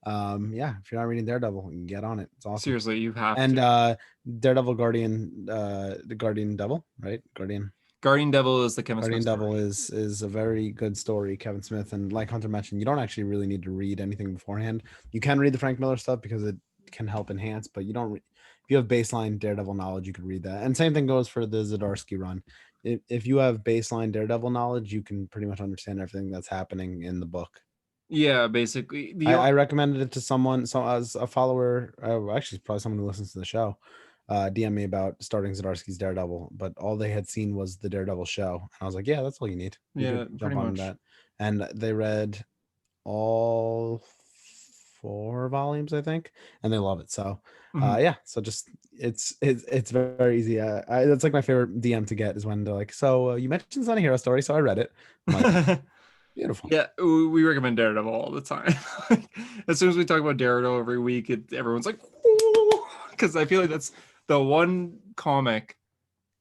yeah, if you're not reading Daredevil, get on it. It's awesome. Seriously, you have And to. Daredevil Guardian, the Guardian Devil, right? Guardian Devil is the Kevin Smith Guardian Devil story. is a very good story, Kevin Smith, and like Hunter mentioned, you don't actually really need to read anything beforehand. You can read the Frank Miller stuff because it can help enhance, but you don't. If you have baseline Daredevil knowledge, you could read that. And same thing goes for the Zdarsky run. If you have baseline Daredevil knowledge, you can pretty much understand everything that's happening in the book. Yeah, basically I recommended it to someone, so as a follower, actually probably someone who listens to the show, DM me about starting Zdarsky's Daredevil, but all they had seen was the Daredevil show, and I was like, yeah, that's all you need. You yeah, could pretty jump on much. that, and they read all 4 volumes, I think, and they love it. So, Mhm. yeah, so just it's very easy. That's like my favorite DM to get is when they're like, so you mentioned it's not a hero story, so I read it. I'm like, beautiful. Yeah, we recommend Daredevil all the time. As soon as we talk about Daredevil every week, everyone's like, because I feel like that's the one comic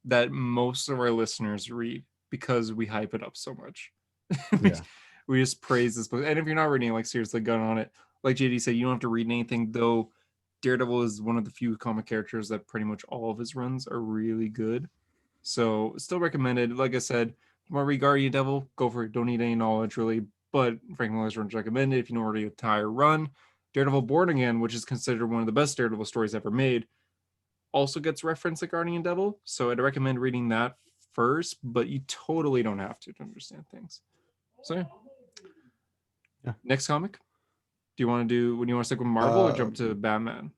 that most of our listeners read because we hype it up so much. we, Yeah, we just praise this book. And if you're not reading, like, seriously, gun on it. Like JD said, you don't have to read anything, though. Daredevil is one of the few comic characters that pretty much all of his runs are really good. So still recommended. Like I said, if you want to read Guardian Devil, go for it. Don't need any knowledge really, but Frank Miller's run's recommended if you know already a entire run. Daredevil Born Again, which is considered one of the best Daredevil stories ever made, also gets referenced at Guardian Devil. So I'd recommend reading that first, but you totally don't have to understand things. So yeah. yeah. Next comic. Do you want to do when you want to stick with Marvel or Uh, jump to Batman?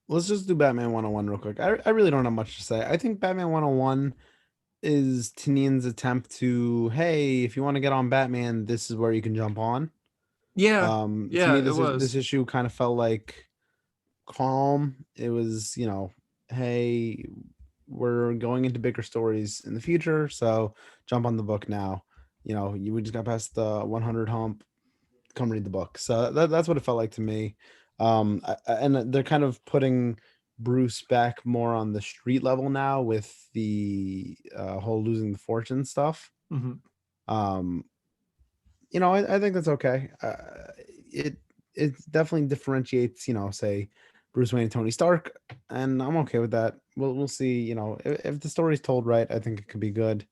let's just do Batman 101 real quick. I really don't have much to say. I think Batman 101 is Tinian's attempt to, hey, if you want to get on Batman, this is where you can jump on. Yeah, To yeah, me, it this was. issue kind of felt like calm. It was, hey, we're going into bigger stories in the future, so jump on the book now. We just got past the 100 hump. Come read the book. So that's what it felt like to me. And they're kind of putting Bruce back more on the street level now with the whole losing the fortune stuff. Mhm. Um, I think that's okay. It it definitely differentiates, say Bruce Wayne and Tony Stark, and I'm okay with that. We'll see. If the story's told right, I think it could be good.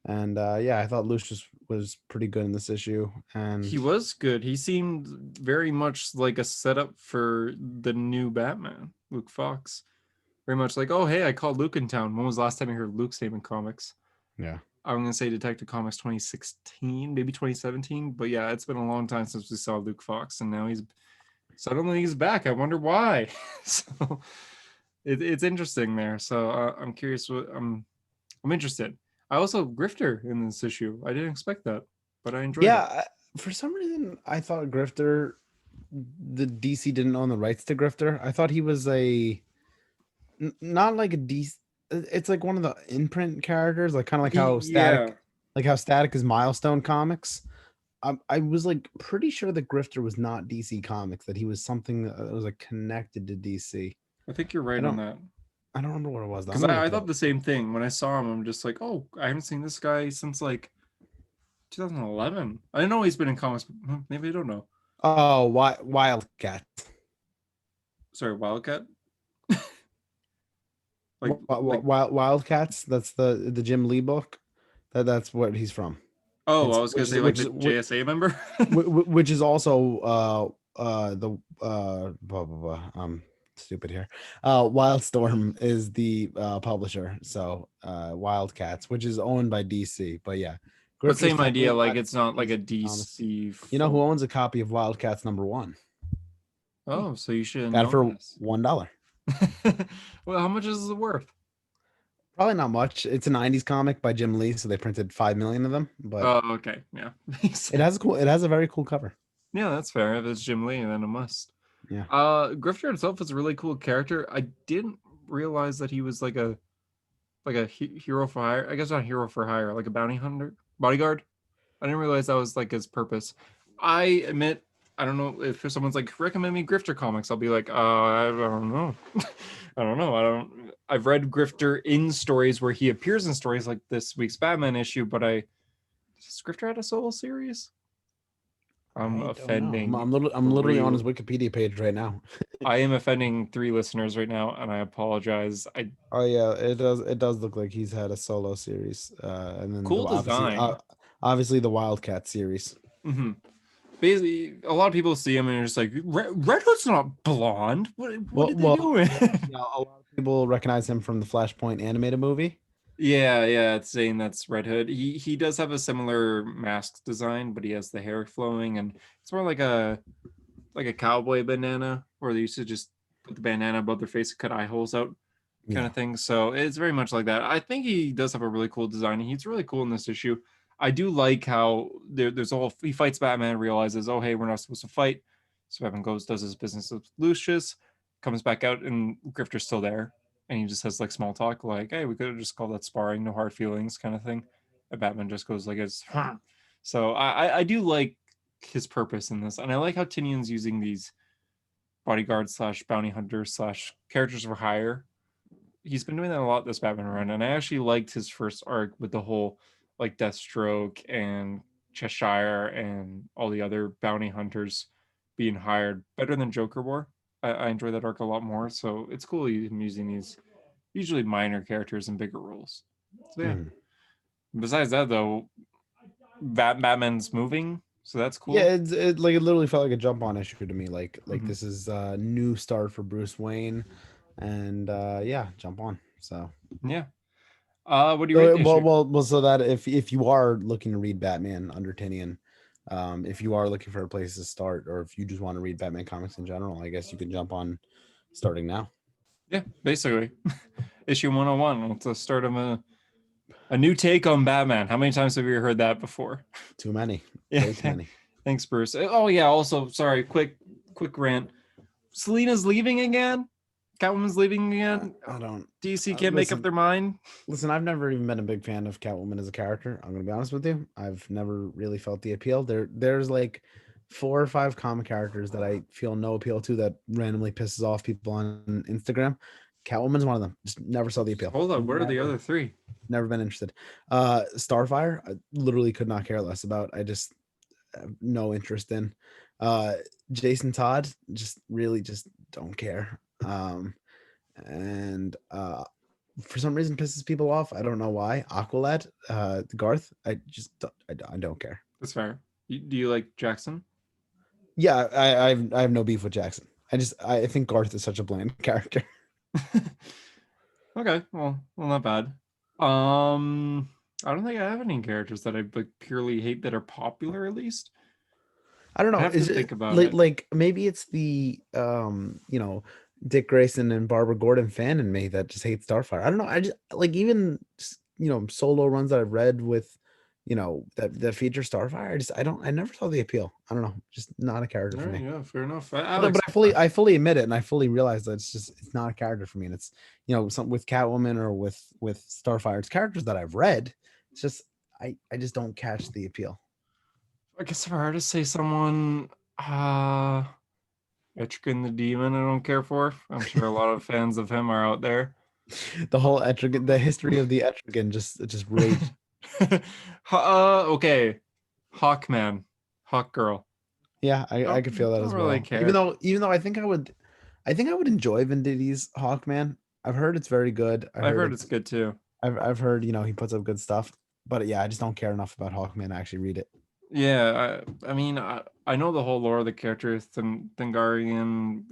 And yeah, I thought Lucius was pretty good in this issue, He and was good. He seemed very much like a setup for the new Batman, Luke Fox. Very much like, oh, hey, I called Luke in town. When was the last time you heard Luke's name in comics? yeah. I'm going to say Detective Comics 2016, maybe 2017. But yeah, it's been a long time since we saw Luke Fox. And now he's back. I wonder why. So it's interesting there. So I'm curious. I'm interested. I also Grifter in this issue. I didn't expect that, but I enjoyed it. Yeah, for some reason, I thought Grifter, the DC didn't own the rights to Grifter. I thought he was not like a DC. It's like one of the imprint characters, like kind of Yeah, like how Static is Milestone Comics. I was like pretty sure that Grifter was not DC Comics, that he was something that was like connected to DC. I think you're I right on don't, that. I don't remember what it was. Though. I'm Because gonna I look it thought up. the same thing when I saw him. I'm just like, oh, I haven't seen this guy since like 2011. I know he's been in comics, but maybe I don't know. Oh, Wildcat. Sorry, Wildcat. Like Wildcats. That's the Jim Lee book. That's what he's from. oh, It's I was gonna say like the JSA member. which is also the blah, blah, blah. Stupid here. Wildstorm is the publisher. So Wildcats, which is owned by DC. But yeah, But Grifter's same idea, technically like not it's not like a DC Comics. DC You know who full. owns a copy of Wildcats #1? Me. Oh, so you should have Got it known for this. $1. Well, how much is it worth? Probably not much. It's a '90s comic by Jim Lee, so they printed 5 million of them. But Oh, okay, yeah, makes it has a sense. cool. It has a very cool cover. Yeah, that's fair. If it's Jim Lee, then it must. Yeah. Grifter itself is a really cool character. I didn't realize that he was like a hero for hire. I guess not hero for hire, like a bounty hunter, bodyguard. I didn't realize that was like his purpose. I admit, I don't know if someone's like recommend me Grifter comics. I'll be like, I don't know, I don't know. I don't. I've read Grifter in stories where he appears in stories like this week's Batman issue, but does Grifter had a solo series? I'm I don't know. offending I'm literally on his three. Wikipedia page right now. I am offending 3 listeners right now, and I apologize. I Oh yeah, it does look like he's had a solo series, and then cool design. obviously the Wildcat series. Mm-hmm. Basically, a lot of people see him and they're just like, Red Hood's not blonde. What Well, did they do? yeah, a lot of people recognize him from the Flashpoint animated movie. Yeah, it's saying that's Red Hood. He does have a similar mask design, but he has the hair flowing, and it's more like a cowboy banana, where they used to just put the bandana above their face and cut eye holes out, kind Yeah. of thing. So it's very much like that. I think he does have a really cool design. He's really cool in this issue. I do like how there's a whole he fights Batman, realizes, oh hey, we're not supposed to fight. So Batman goes, does his business with Lucius, comes back out, and Grifter's still there. And he just has like small talk, like, hey, we could have just called that sparring, no hard feelings, kind of thing. And Batman just goes like it's so I do like his purpose in this. And I like how Tinian's using these bodyguard slash bounty hunter slash characters for hire. He's been doing that a lot this Batman run, and I actually liked his first arc with the whole like Deathstroke and Cheshire and all the other bounty hunters being hired better than Joker War. I enjoy that arc a lot more, so it's cool him using these usually minor characters in bigger roles. So yeah. Mhm. Besides that, though, Batman's moving, so that's Yeah, cool. it literally felt like a jump on issue to me. Like Mm-hmm. this is a new start for Bruce Wayne, and yeah, jump on. So Yeah. What do you rate so the issue? so that if you are looking to read Batman under Tinian, if you are looking for a place to start, or if you just want to read Batman comics in general, I guess you can jump on starting now. Yeah, basically. Issue 101. It's the start of a new take on Batman. How many times have you heard that before? Too many, Yeah. way too many. Thanks, Bruce. Oh yeah. Also, sorry. Quick rant. Selina's leaving again. Catwoman's leaving again. I don't DC can't make up listen. their mind. Listen, I've never even been a big fan of Catwoman as a character. I'm gonna be honest with you. I've never really felt the appeal. There's like 4 or 5 comic characters that I feel no appeal to that randomly pisses off people on Instagram. Catwoman's one of them. Just never saw the appeal. Hold on. What are the other Never, three? never been interested. Starfire, I literally could not care less about. I just have no interest in. Uh, Jason Todd, just really just don't care. And for some reason pisses people off. I don't know why. Aqualad, Garth, I don't care. That's fair. Do you like Jackson? Yeah, I have no beef with Jackson. I think Garth is such a bland character. Okay. Well, not bad. I don't think I have any characters that I like purely hate that are popular. At least I don't I know. have to Is it think about like it. like maybe it's the Dick Grayson and Barbara Gordon fan in me that just hates Starfire. I don't know. I just like even solo runs that I've read with that feature Starfire. I never saw the appeal. I don't know. Just not a character All for right, me. yeah, fair enough. But Alex, I fully admit it, and I fully realize that it's not a character for me. And it's something with Catwoman or with Starfire. It's characters that I've read. It's just I just don't catch the appeal. I guess if I were to say someone, uh, Etrigan the Demon, I don't care for. I'm sure a lot of fans of him are out there. The whole Etrigan, the history of the Etrigan just rage. Okay, Hawkman, Hawk Girl. Yeah, I could feel that Don't as really well. Even care. though even though I think I would I think I would enjoy Venditti Hawkman. I've heard it's very good. I I've heard heard it's it's good too. I've heard, he puts up good stuff. But yeah, I just don't care enough about Hawkman to actually read it. Yeah, I mean, I know the whole lore of the character, Thungarian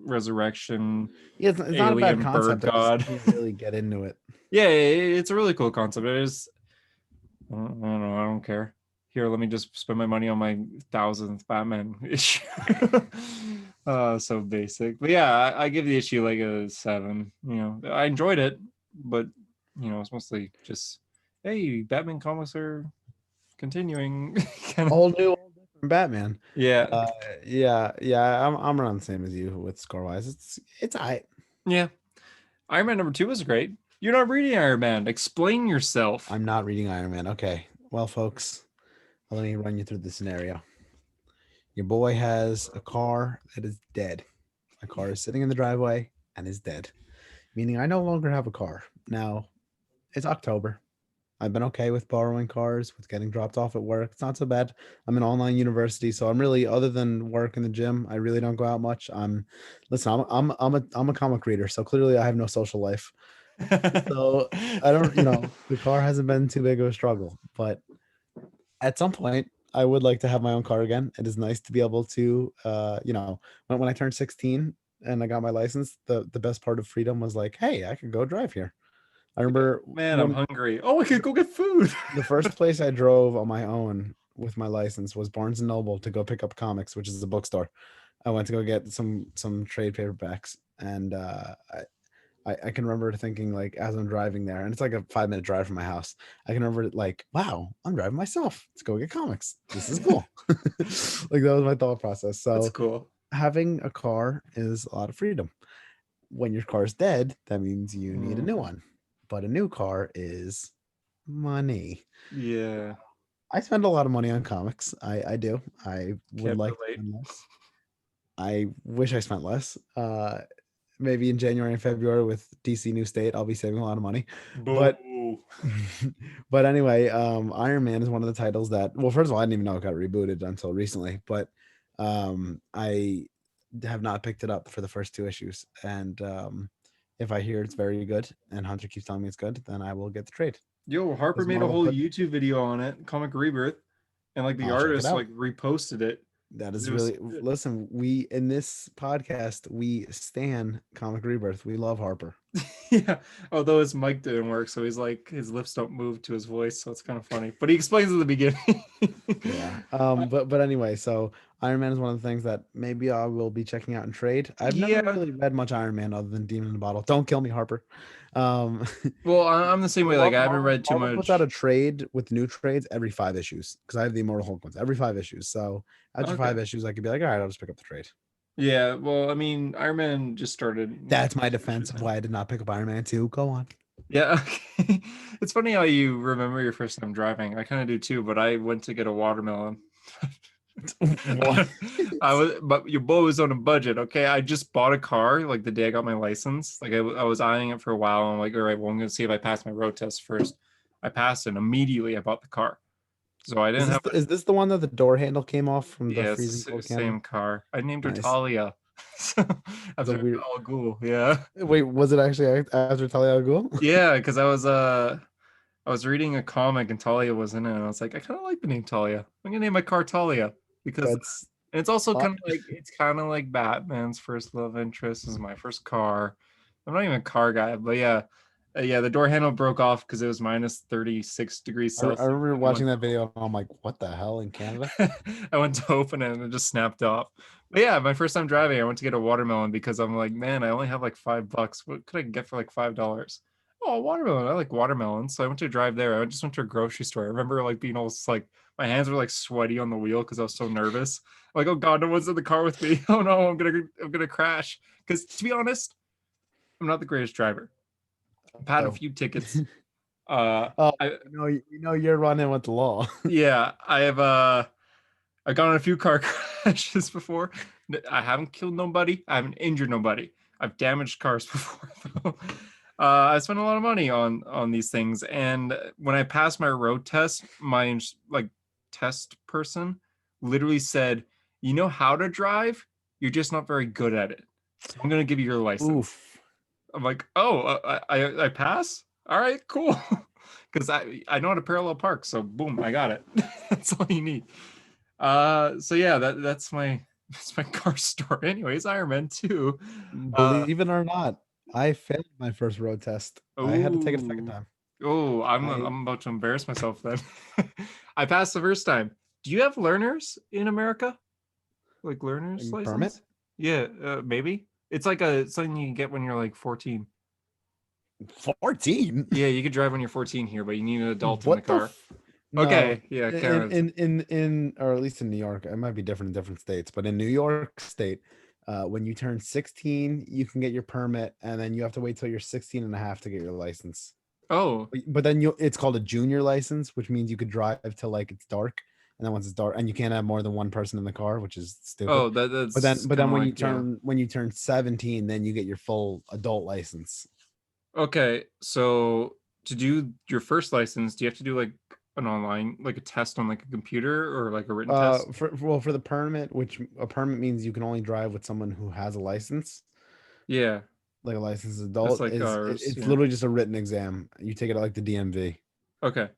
resurrection, Yeah, it's not a bad alien bird concept. I just god. can't really get into it. Yeah, it's a really cool concept. It is. I don't know. I don't care. Here, let me just spend my money on my thousandth Batman issue. So basic, but yeah, I give the issue like a 7. I enjoyed it, but it's mostly just, hey, Batman comics are continuing. kind of. Whole new, whole different Batman. Yeah, Uh, yeah. I'm around the same as you with score wise. It's I. yeah. Iron Man #2 was great. You're not reading Iron Man. Explain yourself. I'm not reading Iron Man. Okay. Well, folks, let me run you through the scenario. Your boy has a car that is dead. My car is sitting in the driveway and is dead, meaning I no longer have a car. Now, it's October. I've been okay with borrowing cars, with getting dropped off at work. It's not so bad. I'm an online university, so I'm really, other than work in the gym, I really don't go out much. Listen, I'm a comic reader, so clearly I have no social life. So I don't, the car hasn't been too big of a struggle, but at some point I would like to have my own car again. It is nice to be able to, when I turned 16 and I got my license, the best part of freedom was like, hey, I could go drive here. I remember Man, I'm when hungry. Oh, I could go get food. the first place I drove on my own with my license was Barnes and Noble to go pick up comics, which is a bookstore. I went to go get some trade paperbacks, and I can remember thinking, like, as I'm driving there, and it's like a 5-minute drive from my house. I can remember it like, wow, I'm driving myself. Let's go get comics. This is cool. Like that was my thought process. That's So cool. having a car is a lot of freedom. When your car's dead, that means you need a Mm, new one. But a new car is money. yeah, I spend a lot of money on comics. I do. I would can't like to relate. spend less. I wish I spent less. Maybe in January and February with DC New State, I'll be saving a lot of money. But Boo. but anyway, Iron Man is one of the titles that, well, first of all, I didn't even know it got rebooted until recently, but I have not picked it up for the first 2 issues. And if I hear it's very good and Hunter keeps telling me it's good, then I will get the trade. Yo, Harper Does made a Marvel whole put YouTube video on it, Comic Rebirth, and like the I'll check it artist like out. reposted it. That 'Cause is it was really, listen, we in this podcast, we stan Comic Rebirth. We love Harper. yeah. Although his mic didn't work, so he's like his lips don't move to his voice, so it's kind of funny. But he explains at the beginning. Yeah. But anyway, so Iron Man is one of the things that maybe I will be checking out in trade. I've never Yeah. really read much Iron Man other than Demon in the Bottle. Don't kill me, Harper. Um Well, I'm the same way. Like I haven't read too Marvel puts out a much. trade with new trades every 5 issues because I have the Immortal Hulk ones every 5 issues. So after Okay. 5 issues, I could be like, all right, I'll just pick up the trade. Yeah. Well, I mean, Iron Man just started like That's my 2 issues defense of in. why I did not pick up Iron Man 2. Go on. Yeah. Okay. It's funny how you remember your first time driving. I kind of do too, but I went to get a watermelon. What? But your boy was on a budget. Okay, I just bought a car like the day I got my license. Like I was eyeing it for a while. I'm like, all right, well, I'm gonna see if I pass my road test first. I passed, and immediately I bought the car. So I didn't have a. Is this the one that the door handle came off from the Yeah, freezing it's the cold same Canada? car. I named her Nice. Talia. So It's a after weird. Al Ghul. Yeah, Wait, was it actually after Talia al Ghul? yeah, because I was reading a comic and Talia was in it, and I was like, I kind of like the name Talia. I'm gonna name my car Talia because That's and it's also uh, kind of like Batman's first love interest. This is my first car. I'm not even a car guy, but yeah, yeah. The door handle broke off because it was minus 36 degrees I Celsius. remember And watching that video and I'm like, what the hell in Canada? I went to open it and it just snapped off. But yeah, my first time driving, I went to get a watermelon because I'm like, man, I only have like $5. What could I get for like $5? Oh, watermelon. I like watermelons. So I went to drive there. I just went to a grocery store. I remember like being all like my hands were like sweaty on the wheel because I was so nervous. Like, oh God, no one's in the car with me. Oh no, I'm gonna crash. Because to be honest, I'm not the greatest driver. I've had a Oh, few tickets. Uh oh, I you're running with the law. yeah, I've gone on a few car crashes before. I haven't killed nobody. I haven't injured nobody. I've damaged cars before, though. I spent a lot of money on these things, and when I passed my road test, my like test person literally said, "You know how to drive. You're just not very good at it." So I'm gonna give you your license. Oof. I'm like, oh, I pass. All right, cool. Because I know how to parallel park, so boom, I got it. That's all you need. So yeah, that's my that's my car story. Anyways, Iron Man 2. Believe it or not, I failed my first road test. I had to take it a second Oh, time. oh, I I'm about to embarrass myself then. I passed the first time. Do you have learners in America? Like learner's permit license? Yeah, maybe. It's like a something you can get when you're like 14. 14. Yeah, you could drive when you're 14 here, but you need an adult in the What the car. no, Okay, yeah, Canada's. or at least in New York, it might be different in different states, but in New York State, when you turn 16, you can get your permit, and then you have to wait till you're 16 and a half to get your license. Oh, But then it's called a junior license, which means you could drive till like it's dark, and then once it's dark, and you can't have more than one person in the car, which is stupid. oh, But then, that's but kind then of like yeah. when you turn 17, then you get your full adult license. Okay, so to do your first license, do you have to do like an online, like a test on like a computer or like a written test? For the permit, which a permit means you can only drive with someone who has a license, Yeah, like a licensed that's adult, like ours. it's Yeah. literally just a written exam. You take it at like the DMV. Okay.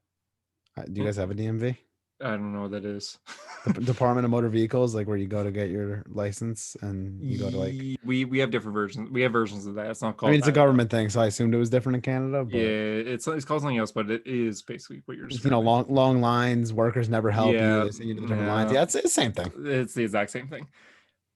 Do you Mm, guys have a DMV? I don't know what that is. The Department of Motor Vehicles, like where you go to get your license, and you go to like. We have different versions. We have versions of that. It's not I mean, called it's a that though. government thing, so I assumed it was different in Canada, Yeah, but it's called something else, but it is basically what you're it's describing. long lines. Workers never help you. Yeah, They send you to the different lines. no, Yeah, it's the same thing. it's the exact same thing.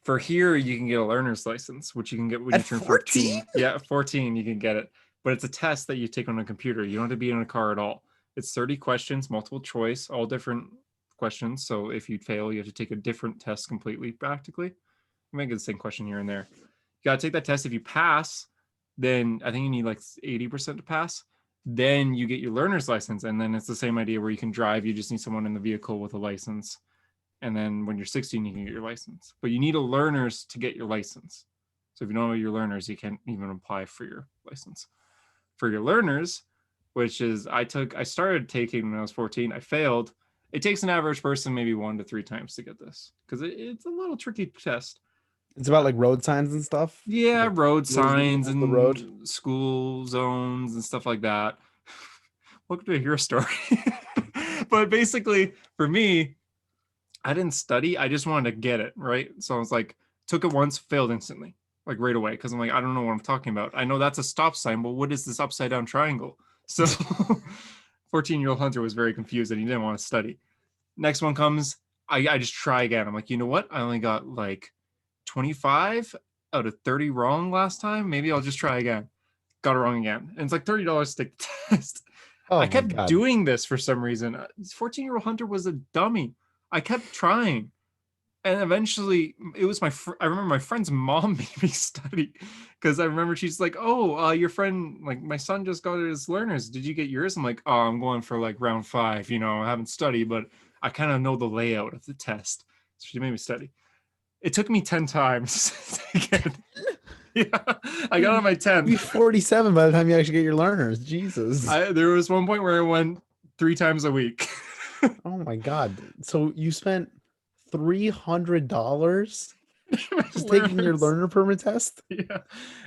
For here, you can get a learner's license, which you can get when At you turn 14? 14. Yeah, 14, you can get it. But it's a test that you take on a computer. You don't have to be in a car at all. It's 30 questions, multiple choice, all different questions. So if you fail, you have to take a different test completely, practically. You might get the same question here and there. You got to take that test. If you pass, then I think you need like 80% to pass. Then you get your learner's license. And then it's the same idea where you can drive. You just need someone in the vehicle with a license. And then when you're 16, you can get your license. But you need a learner's to get your license. So if you don't know your learners, you can't even apply for your license. For your learners, which is I started taking when I was 14. I failed. It takes an average person maybe 1 to 3 times to get this because it's a little tricky test. It's about like road signs and stuff. Yeah, Like road the signs rules of the road. and school zones and stuff like that. Welcome to your story. But basically, for me, I didn't study. I just wanted to get it, right? So I was like, took it once, failed instantly, like right away. Cause I'm like, I don't know what I'm talking about. I know that's a stop sign, but what is this upside down triangle? So 14-year-old Hunter was very confused and he didn't want to study. Next one comes, I just try again. I'm like, you know what? I only got like 25 out of 30 wrong last time. Maybe I'll just try again. Got it wrong again. And it's like $30 to take the test. I Oh my kept God. doing this for some reason. 14-year-old Hunter was a dummy. I kept trying. And eventually, it was I remember my friend's mom made me study because I remember she's like, "Oh, your friend, like my son just got his learners. Did you get yours?" I'm like, "Oh, I'm going for like round 5. You know, I haven't studied, but I kind of know the layout of the test." So she made me study. It took me 10 times to get it. Yeah, I got on my You'd be 10th. 47 by the time you actually get your learners. Jesus. There was one point where I went 3 times a week. Oh my God. So you spent $300 just taking your Learners. learner permit test, Yeah,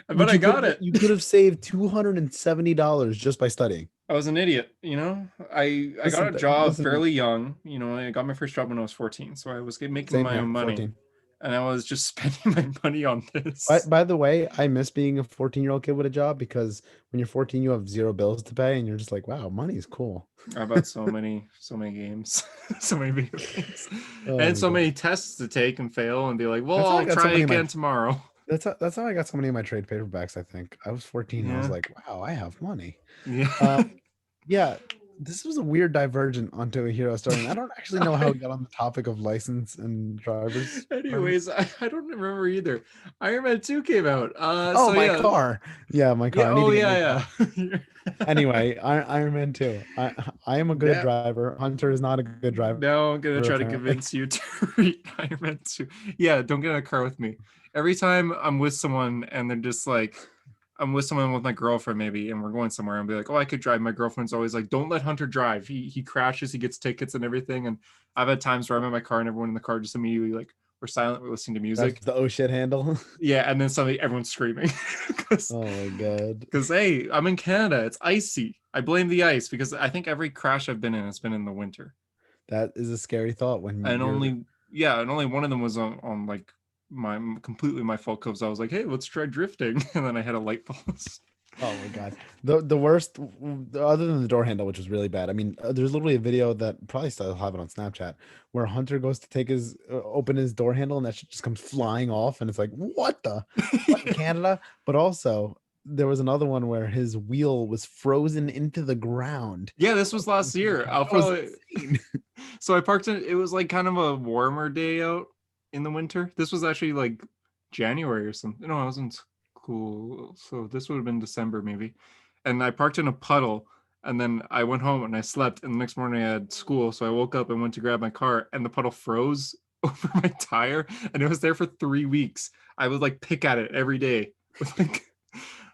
but which I got it. you could have saved $270 just by studying. I was an idiot, you know. I got Listen, a job listen, fairly young, you know. I got my first job when I was 14, so I was making same my here, own money, 14. and I was just spending my money on By, this. by the way, I miss being a 14-year-old kid with a job because when you're 14, you have zero bills to pay and you're just like, wow, money's cool. I bought so many games, so many video games, Oh and my so God. many tests to take and fail and be like, well, That's how I I'll got so try many of my again tomorrow. that's how I got so many of my trade paperbacks, I think. I was 14 and I was Yeah, like, wow, I have money. yeah. Uh, Yeah, this was a weird divergent onto a hero story, and I don't actually know how we got on the topic of license and driver's Anyways, permits. I don't remember either. Iron Man 2 came out. Oh, So my yeah, car. Yeah, my yeah. car. I need Oh to get my car. yeah, yeah. Anyway, Iron Man 2. I am a good That driver. Hunter is not a good driver, Now I'm gonna try to apparently. convince you to read Iron Man 2. Yeah, don't get in a car with me. Every time I'm with someone and they're just like, I'm with someone with my girlfriend maybe, and we're going somewhere and be like, oh, I could drive. My girlfriend's always like, don't let Hunter drive. He crashes, he gets tickets and everything. And I've had times where I'm in my car and everyone in the car just immediately like, we're silent, we're listening to That's music. the oh shit handle. Yeah, and then suddenly everyone's screaming because Oh my god. hey, I'm in Canada, it's icy. I blame the ice because I think every crash I've been in has been in the winter, That is a scary thought when and you're only one of them was on like my completely my fault because I was like, hey, let's try drifting, and then I had a light pulse. oh my god. The worst other than the door handle, which was really bad. I mean, there's literally a video that probably still have it on Snapchat where Hunter goes to take his open his door handle and that shit just comes flying off and it's like, what in Canada? But also there was another one where his wheel was frozen into the ground. Yeah, this was last year. I'll That was probably insane. so I parked in. It was like kind of a warmer day out in the winter. This was actually like January or something. No, I was in school, so this would have been December maybe. And I parked in a puddle, and then I went home and I slept. And the next morning I had school, so I woke up and went to grab my car, and the puddle froze over my tire, and it was there for 3 weeks. I would like pick at it every day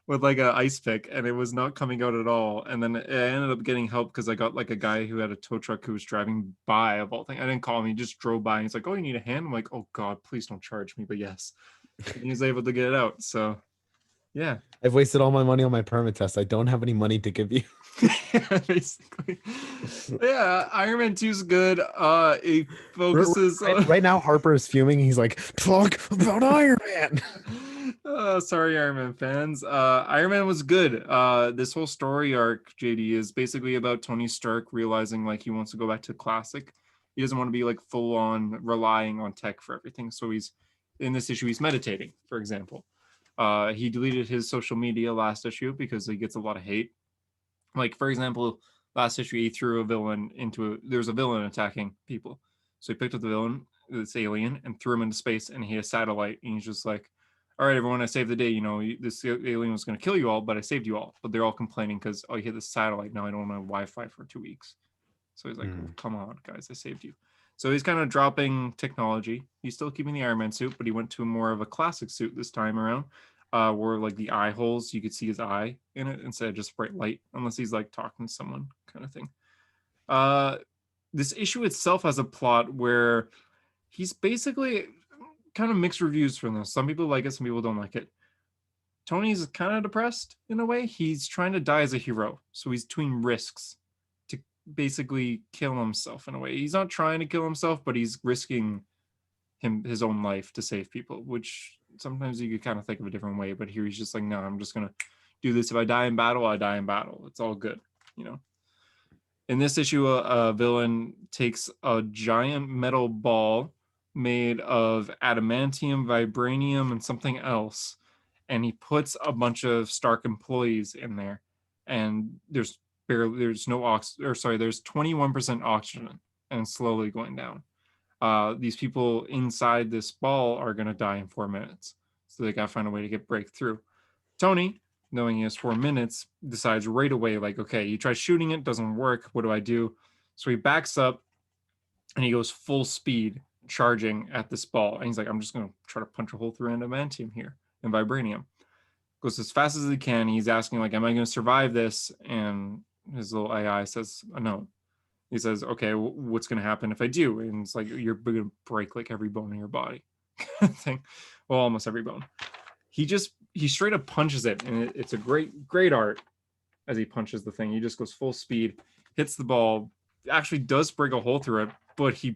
with like a ice pick, and it was not coming out at all. And then I ended up getting help because I got like a guy who had a tow truck who was driving by of all things. I didn't call him, he just drove by and he's like, oh, you need a hand? I'm like, oh god, please don't charge me, but yes. And he was able to get it out. So yeah. I've wasted all my money on my permit test. I don't have any money to give you. Yeah, basically. Yeah, Iron Man 2 is good. It focuses Right, on right now, Harper is fuming. He's like, talk about Iron Man. sorry, Iron Man fans. Iron Man was good. This whole story arc, JD, is basically about Tony Stark realizing like he wants to go back to classic. He doesn't want to be like full on relying on tech for everything. So he's in this issue, he's meditating, for example. He deleted his social media last issue because he gets a lot of hate. Like, for example, last issue he threw a villain into there's a villain attacking people. So he picked up the villain, this alien, and threw him into space, and he hit a satellite, and he's just like, all right, everyone, I saved the day. You know, this alien was going to kill you all, but I saved you all. But they're all complaining because, oh, you hit the satellite. Now I don't have Wi-Fi for 2 weeks. So he's like, oh, Mm. come on, guys, I saved you. So he's kind of dropping technology. He's still keeping the Iron Man suit, but he went to more of a classic suit this time around, where like the eye holes, you could see his eye in it instead of just bright light, unless he's like talking to someone kind of thing. Uh, this issue itself has a plot where he's basically kind of mixed reviews from this. Some people like it, some people don't like it. Tony's kind of depressed in a way. He's trying to die as a hero, so he's doing risks to basically kill himself in a way. He's not trying to kill himself, but he's risking his own life to save people, which sometimes you could kind of think of a different way. But here he's just like, no, I'm just gonna do this. If I die in battle, I die in battle. It's all good, you know. In this issue, a villain takes a giant metal ball made of adamantium, vibranium, and something else, and he puts a bunch of Stark employees in there, and there's no there's 21% oxygen, and it's slowly going down. These people inside this ball are gonna die in 4 minutes, so they gotta find a way to get breakthrough. Tony, knowing he has 4 minutes, decides right away, like, okay, you try shooting it, doesn't work. What do I do? So he backs up and he goes full speed, charging at this ball. And he's like, I'm just going to try to punch a hole through adamantium here and vibranium. Goes as fast as he can. He's asking, like, am I going to survive this? And his little AI says, no. He says, okay, what's going to happen if I do? And it's like, you're going to break like every bone in your body. Thing. Well, almost every bone. He straight up punches it, and it's a great art as he punches the thing. He just goes full speed, hits the ball, actually does break a hole through it, but he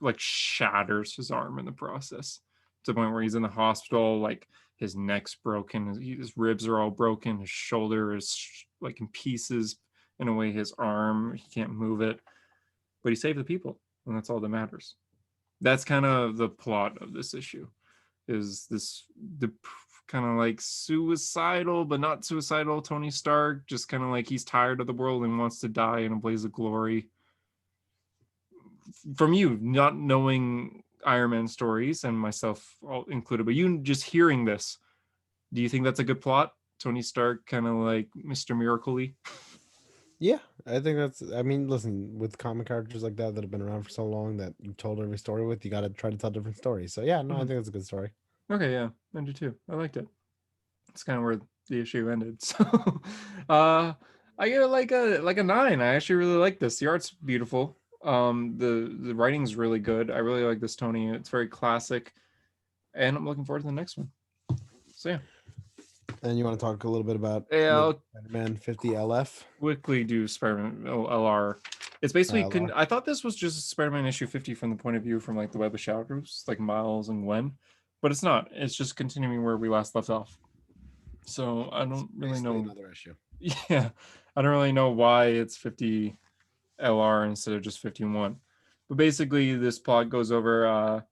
like shatters his arm in the process to the point where he's in the hospital. Like his neck's broken, his ribs are all broken, his shoulder is like in pieces. In a way, his arm, he can't move it, but he saved the people, and that's all that matters. That's kind of the plot of this issue. Is this the kind of like suicidal but not suicidal Tony Stark, just kind of like he's tired of the world and wants to die in a blaze of glory. From you not knowing Iron Man stories, and myself all included, but you just hearing this, do you think that's a good plot? Tony Stark kind of like Mr. Miracle-y? Yeah, I think that's. I mean, listen, with comic characters like that have been around for so long that you told every story with, you got to try to tell different stories. So yeah, no, I Mm-hmm. think that's a good story. Okay, yeah, I do too. I liked it. It's kind of where the issue ended. So uh I get like a 9. I actually really like this. The art's beautiful. The writing's really good. I really like this Tony. It's very classic, and I'm looking forward to the next one. So yeah, And you want to talk a little bit about yeah. maybe I'll Spider-Man 50 LF? quickly do Spider-Man LR. It's basically LR. I thought this was just Spider-Man issue 50 from the point of view from like the Web of Shadows, like Miles and Gwen, but it's not. It's just continuing where we last left off. So I It's don't really basically know. another issue. Yeah, I don't really know why it's 50 LR instead of just 51. But basically, this plot goes over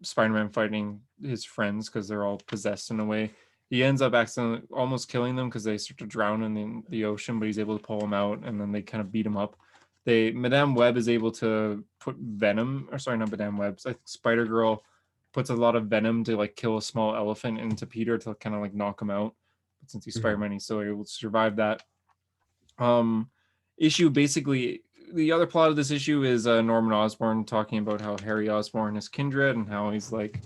Spider-Man fighting his friends because they're all possessed in a way. He ends up accidentally almost killing them because they start to drown in the ocean, but he's able to pull them out, and then they kind of beat him up. Madame Web is able to put venom, or sorry, not Madame Web. I think Spider Girl puts a lot of venom to like kill a small elephant into Peter to kind of like knock him out. But since he's Mhm. Spider-Man, he's still able to survive that. Um, issue basically the other plot of this issue is Norman Osborn talking about how Harry Osborn is kindred and how he's like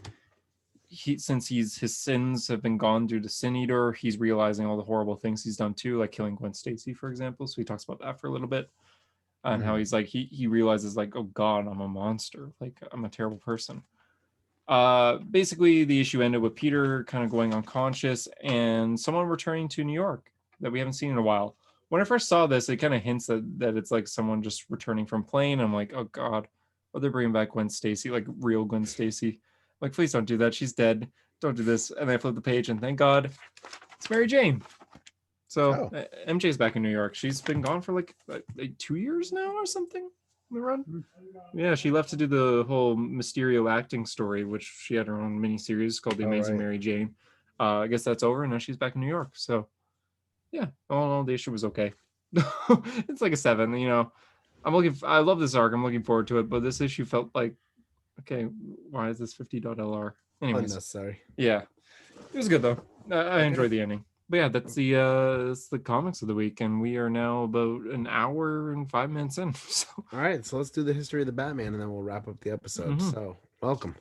since his sins have been gone due to Sin Eater, he's realizing all the horrible things he's done too, like killing Gwen Stacy, for example. So he talks about that for a little bit, and how Mhm. he's like he realizes like, oh God, I'm a monster, like I'm a terrible person. Basically, the issue ended with Peter kind of going unconscious and someone returning to New York that we haven't seen in a while. When I first saw this, it kind of hints that it's like someone just returning from plane. I'm like, oh God, oh, they're bringing back Gwen Stacy, like real Gwen Stacy. Like, please don't do that. She's dead. Don't do this. And I flip the page, and thank God, it's Mary Jane. So Oh. MJ's back in New York. She's been gone for like 2 years now or something. The run. Mm. Yeah, she left to do the whole Mysterio acting story, which she had her own miniseries called The Oh, Amazing right. Mary Jane. I guess that's over, and now she's back in New York. So yeah, all in all, the issue was okay. It's like a 7. I love this arc. I'm looking forward to it, but this issue felt like, okay, why is this 50.lr? Anyways, Unnecessary. yeah, it was good though. I Okay. enjoyed the ending. But yeah, that's the comics of the week, and we are now about an hour and 5 minutes in. So All right, so let's do the history of the Batman and then we'll wrap up the episode. mhm. So, welcome.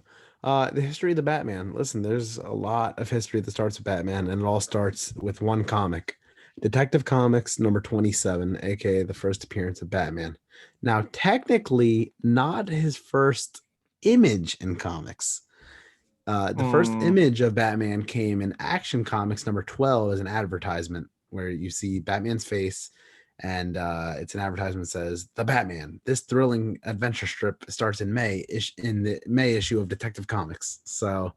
The history of the Batman. Listen, there's a lot of history that starts with Batman, and it all starts with one comic, Detective Comics number 27, aka the first appearance of Batman. Now, technically, not his first image in comics. The first Mm, image of Batman came in Action Comics number 12 as an advertisement where you see Batman's face and it's an advertisement that says the Batman. This thrilling adventure strip starts in in the May issue of Detective Comics. So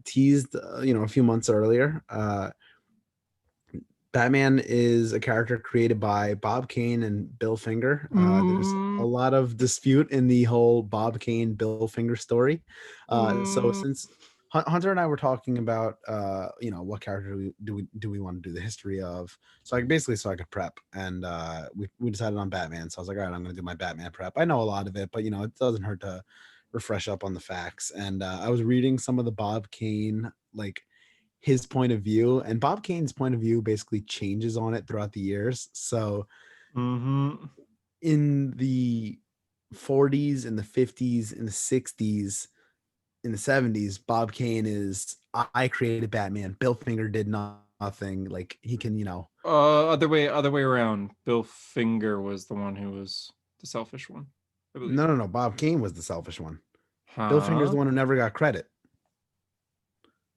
teased, a few months earlier. Batman is a character created by Bob Kane and Bill Finger. There's a mm, lot of dispute in the whole Bob Kane Bill Finger story. So mm. since Hunter and I were talking about, what character do we want to do the history of? So so I could prep, and we decided on Batman. So I was like, all right, I'm going to do my Batman prep. I know a lot of it, but it doesn't hurt to refresh up on the facts. And I was reading some of the Bob Kane like his point of view, and Bob Kane's point of view basically changes on it throughout the years. So Mhm. in the 40s, in the 50s, in the 60s, in the 70s, Bob Kane is I created Batman. Bill Finger did nothing. Like he can, Other way around. Bill Finger was the one who was the selfish one, I believe. no. Bob Kane was the selfish one. Bill Finger's Huh? the one who never got credit.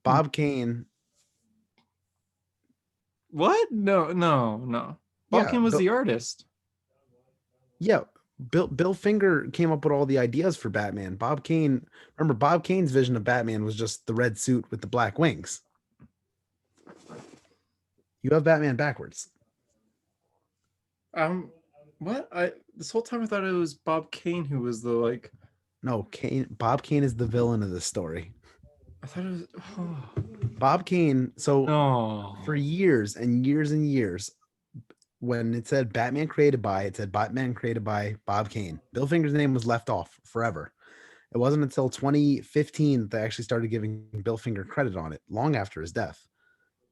Bob Kane, What? No, no, no. yeah, Balkan was Bill, the artist. yeah, Bill Finger came up with all the ideas for Batman. Remember Bob Kane's vision of Batman was just the red suit with the black wings. You have Batman backwards. Um, what? I this whole time I thought it was Bob Kane who was the like. No, Bob Kane is the villain of this story. I thought it was. Oh, Bob Kane, so for no. years and years and years, when it said Batman created by, it said Batman created by Bob Kane. Bill Finger's name was left off forever. It wasn't until 2015 that they actually started giving Bill Finger credit on it, long after his death.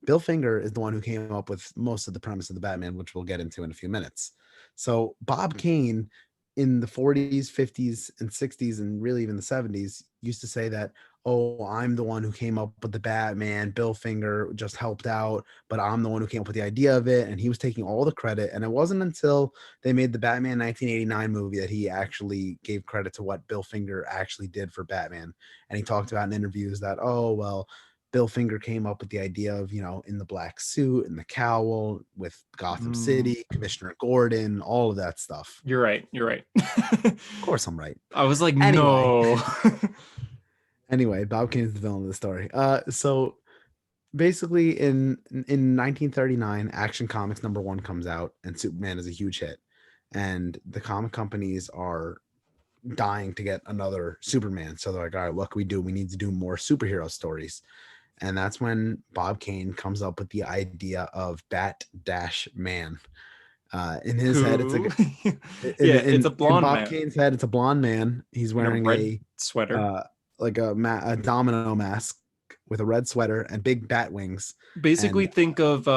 Bill Finger is the one who came up with most of the premise of the Batman, which we'll get into in a few minutes. So Bob Kane in the 40s, 50s, and 60s, and really even the 70s used to say that, oh, I'm the one who came up with the Batman. Bill Finger just helped out, but I'm the one who came up with the idea of it. And he was taking all the credit. And it wasn't until they made the Batman 1989 movie that he actually gave credit to what Bill Finger actually did for Batman. And he talked about in interviews that, oh, well, Bill Finger came up with the idea of, in the black suit and the cowl with Gotham Mm, City, Commissioner Gordon, all of that stuff. you're right. You're right. Of course, I'm right. I was like, Anyway, no. Bob Kane's the villain of the story. So basically in 1939, Action Comics #1 comes out, and Superman is a huge hit, and the comic companies are dying to get another Superman. So they're like, all right, what can we do? We need to do more superhero stories. And that's when Bob Kane comes up with the idea of Bat Dash Man. In his head, it's Who? like Yeah, it's a in blonde Bob man Kane's head, it's a blonde man. He's in a wearing red a sweater. uh, like a domino mask with a red sweater and big bat wings, Basically, and think of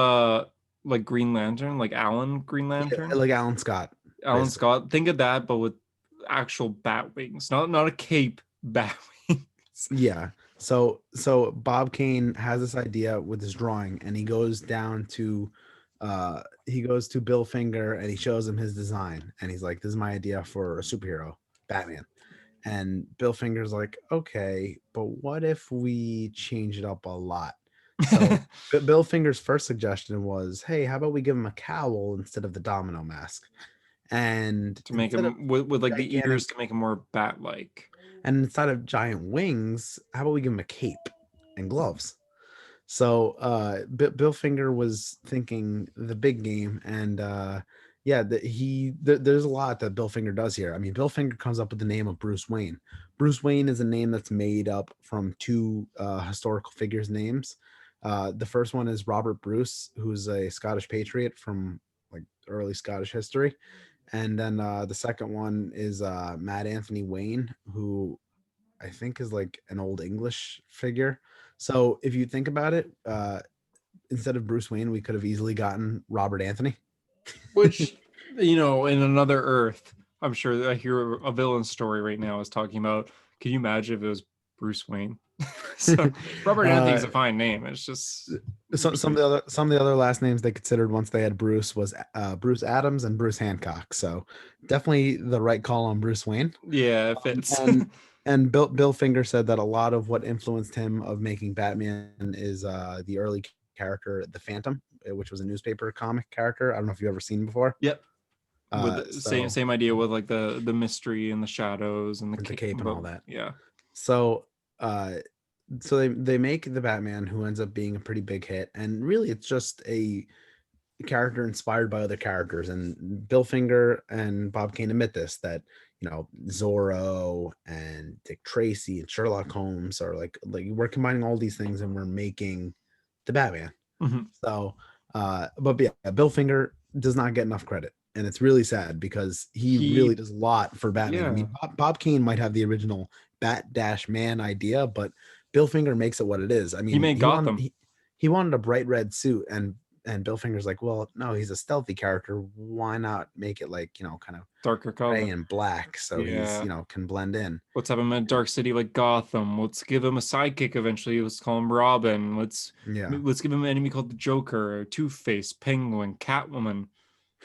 like Green Lantern, like Alan Green yeah, Lantern, like Alan Scott, Alan basically. Scott. Think of that, but with actual bat wings, not a cape, bat wings. Yeah. So Bob Kane has this idea with his drawing, and he goes to Bill Finger and he shows him his design, and he's like, "This is my idea for a superhero, Batman." And Bill Finger's like, "Okay, but what if we change it up a lot?" So Bill Finger's first suggestion was, "Hey, how about we give him a cowl instead of the domino mask?" And To make him with like the ears gigantic to make him more bat-like. and instead of giant wings, how about we give him a cape and gloves? So Bill Finger was thinking the big game, and yeah, there's a lot that Bill Finger does here. I mean, Bill Finger comes up with the name of Bruce Wayne. Bruce Wayne is a name that's made up from two historical figures' names. The first one is Robert Bruce, who's a Scottish patriot from like early Scottish history, and then the second one is Mad Anthony Wayne, who I think is like an old English figure. So if you think about it, instead of Bruce Wayne, we could have easily gotten Robert Anthony. Which, in another Earth, I'm sure that I hear a villain story right now is talking about. Can you imagine if it was Bruce Wayne? So Robert uh, Anthony's a fine name. It's just so some of the other last names they considered once they had Bruce was Bruce Adams and Bruce Hancock. So definitely the right call on Bruce Wayne. yeah, it fits. And Bill Finger said that a lot of what influenced him of making Batman is the early character the Phantom, which was a newspaper comic character. I don't know if you've ever seen before. Yep. With the same So same idea with like the mystery and the shadows and the the cape, cape and but all that. yeah. So uh they make the Batman, who ends up being a pretty big hit, and really it's just a character inspired by other characters. And Bill Finger and Bob Kane admit this, that Zorro and Dick Tracy and Sherlock Holmes are like we're combining all these things and we're making the Batman. Mhm. So but yeah, Bill Finger does not get enough credit. And it's really sad because he really He does a lot for Batman. I yeah, mean, Bob Kane might have the original Bat Dash Man idea, but Bill Finger makes it what it is. I he mean, made Gotham. he wanted a bright red suit, and Bill Finger's like, well, no, he's a stealthy character. Why not make it like, kind of Darker gray color. and black so he's, Yeah. can blend in. Let's have him in a dark city like Gotham. Let's give him a sidekick eventually. Let's call him Robin. Yeah. Let's give him an enemy called the Joker, Two Face, Penguin, Catwoman.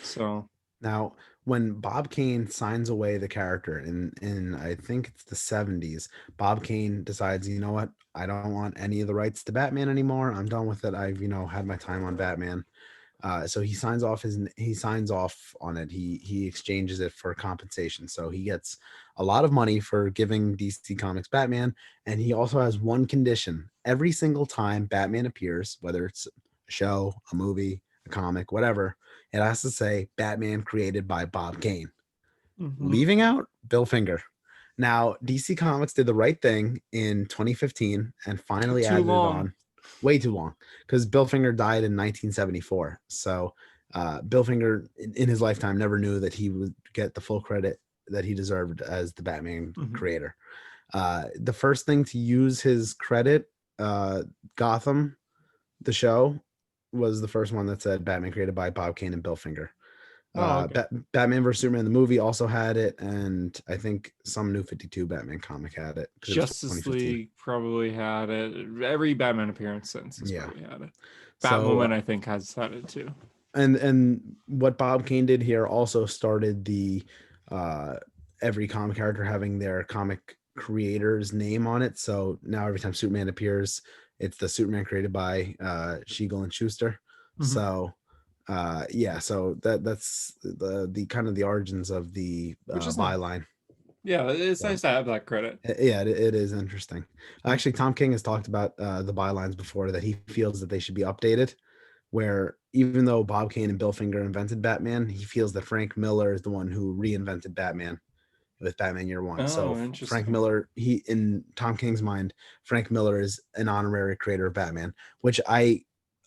So Now, when Bob Kane signs away the character in I think it's the 70s, Bob Kane decides, you know what? I don't want any of the rights to Batman anymore. I'm done with it. I've, had my time on Batman. So he signs off on it. He exchanges it for compensation. So he gets a lot of money for giving DC Comics Batman, and he also has one condition: every single time Batman appears, whether it's a show, a movie, a comic, whatever, it has to say Batman created by Bob Kane, mhm. leaving out Bill Finger. Now, DC Comics did the right thing in 2015 and Took finally too added it long. on. Way too long, because Bill Finger died in 1974. So Bill Finger, in his lifetime, never knew that he would get the full credit that he deserved as the Batman Mhm. creator. The first thing to use his credit, Gotham, the show, was the first one that said Batman created by Bob Kane and Bill Finger. Oh, okay. Batman vs Superman the movie also had it, and I think some New 52 Batman comic had it because it was Justice 2015. League probably had it. Every Batman appearance since has Yeah. probably had it. So Batwoman, I think, has had it too. and what Bob Kane did here also started the uh every comic character having their comic creator's name on it. So now every time Superman appears, it's the Superman created by Siegel and Schuster. Mm-hmm. So yeah, so that's the kind of the origins of the Which is nice. byline. Yeah, it's So nice to have that credit. yeah, it is interesting. Mm. Actually, Tom King has talked about the bylines before, that he feels that they should be updated, where even though Bob Kane and Bill Finger invented Batman, he feels that Frank Miller is the one who reinvented Batman with Batman Year One. So Oh, Frank interesting. Miller, he in Tom King's mind, Frank Miller is an honorary creator of Batman, which I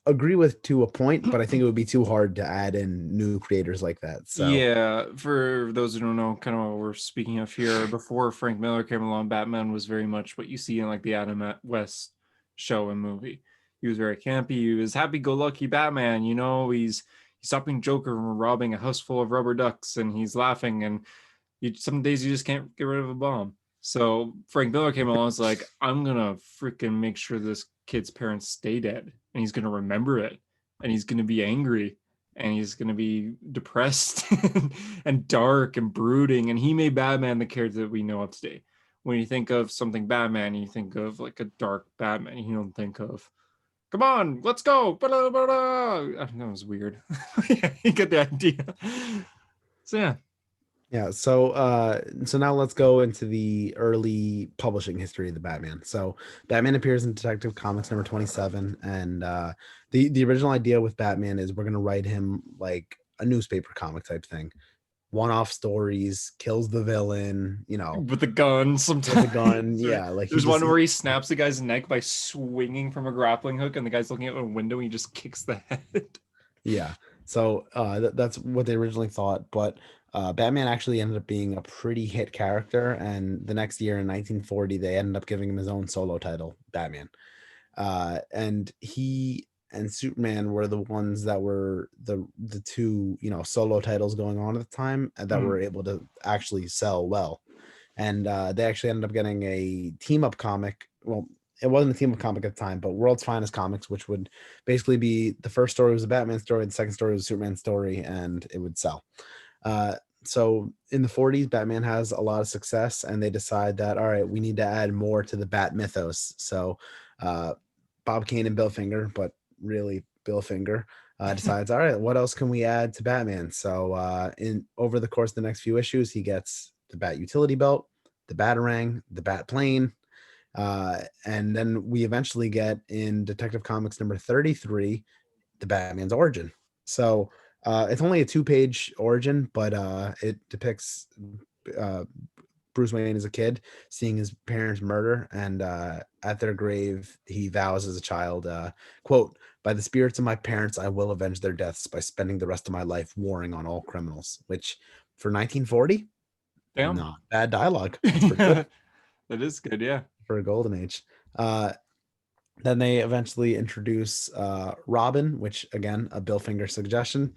agree with to a point, but I think it would be too hard to add in new creators like that. So Yeah, for those who don't know, kind of what we're speaking of here, before Frank Miller came along, Batman was very much what you see in like the Adam West show and movie. He was very campy. He was happy-go-lucky Batman. He's stopping Joker from robbing a house full of rubber ducks, and he's laughing. And some days you just can't get rid of a bomb. So Frank Miller came along and was like, I'm gonna freaking make sure this kid's parents stay dead, and he's gonna remember it, and he's gonna be angry, and he's gonna be depressed and dark and brooding. And he made Batman the character that we know of today. When you think of something Batman, you think of like a dark Batman. You don't think of come on, let's go. Blah, blah, blah. That was weird. Yeah, you get the idea. So yeah. yeah, so now let's go into the early publishing history of the Batman. So Batman appears in Detective Comics number 27, and the original idea with Batman is we're gonna write him like a newspaper comic type thing. One-off stories, kills the villain, With the gun with a gun. sometimes. Yeah, like he There's just one where he snaps the guy's neck by swinging from a grappling hook, and the guy's looking out a window and he just kicks the head. yeah. So that's what they originally thought, but Batman actually ended up being a pretty hit character, and the next year in 1940, they ended up giving him his own solo title, Batman. And he and Superman were the ones that were the two solo titles going on at the time, and that Mm. were able to actually sell well. And they actually ended up getting a team up comic. Well, it wasn't a team up comic at the time, but World's Finest Comics, which would basically be the first story was a Batman story, the second story was a Superman story, and it would sell. Uh, so in the 40s, Batman has a lot of success, and they decide that all right, we need to add more to the Bat mythos. So uh, Bob Kane and Bill Finger, but really Bill Finger, decides, all right, what else can we add to Batman? So in over the course of the next few issues, he gets the Bat utility belt, the Batarang, the Bat plane, and then we eventually get in Detective Comics number 33, the Batman's origin. So it's only a two-page origin, but it depicts uh, Bruce Wayne as a kid seeing his parents murder, and at their grave, he vows as a child, quote, by the spirits of my parents, I will avenge their deaths by spending the rest of my life warring on all criminals, which for 1940, Damn. not bad dialogue. That's pretty good That is good, yeah. for a golden age. Uh, then they eventually introduce Robin, which again, a Bill Finger suggestion.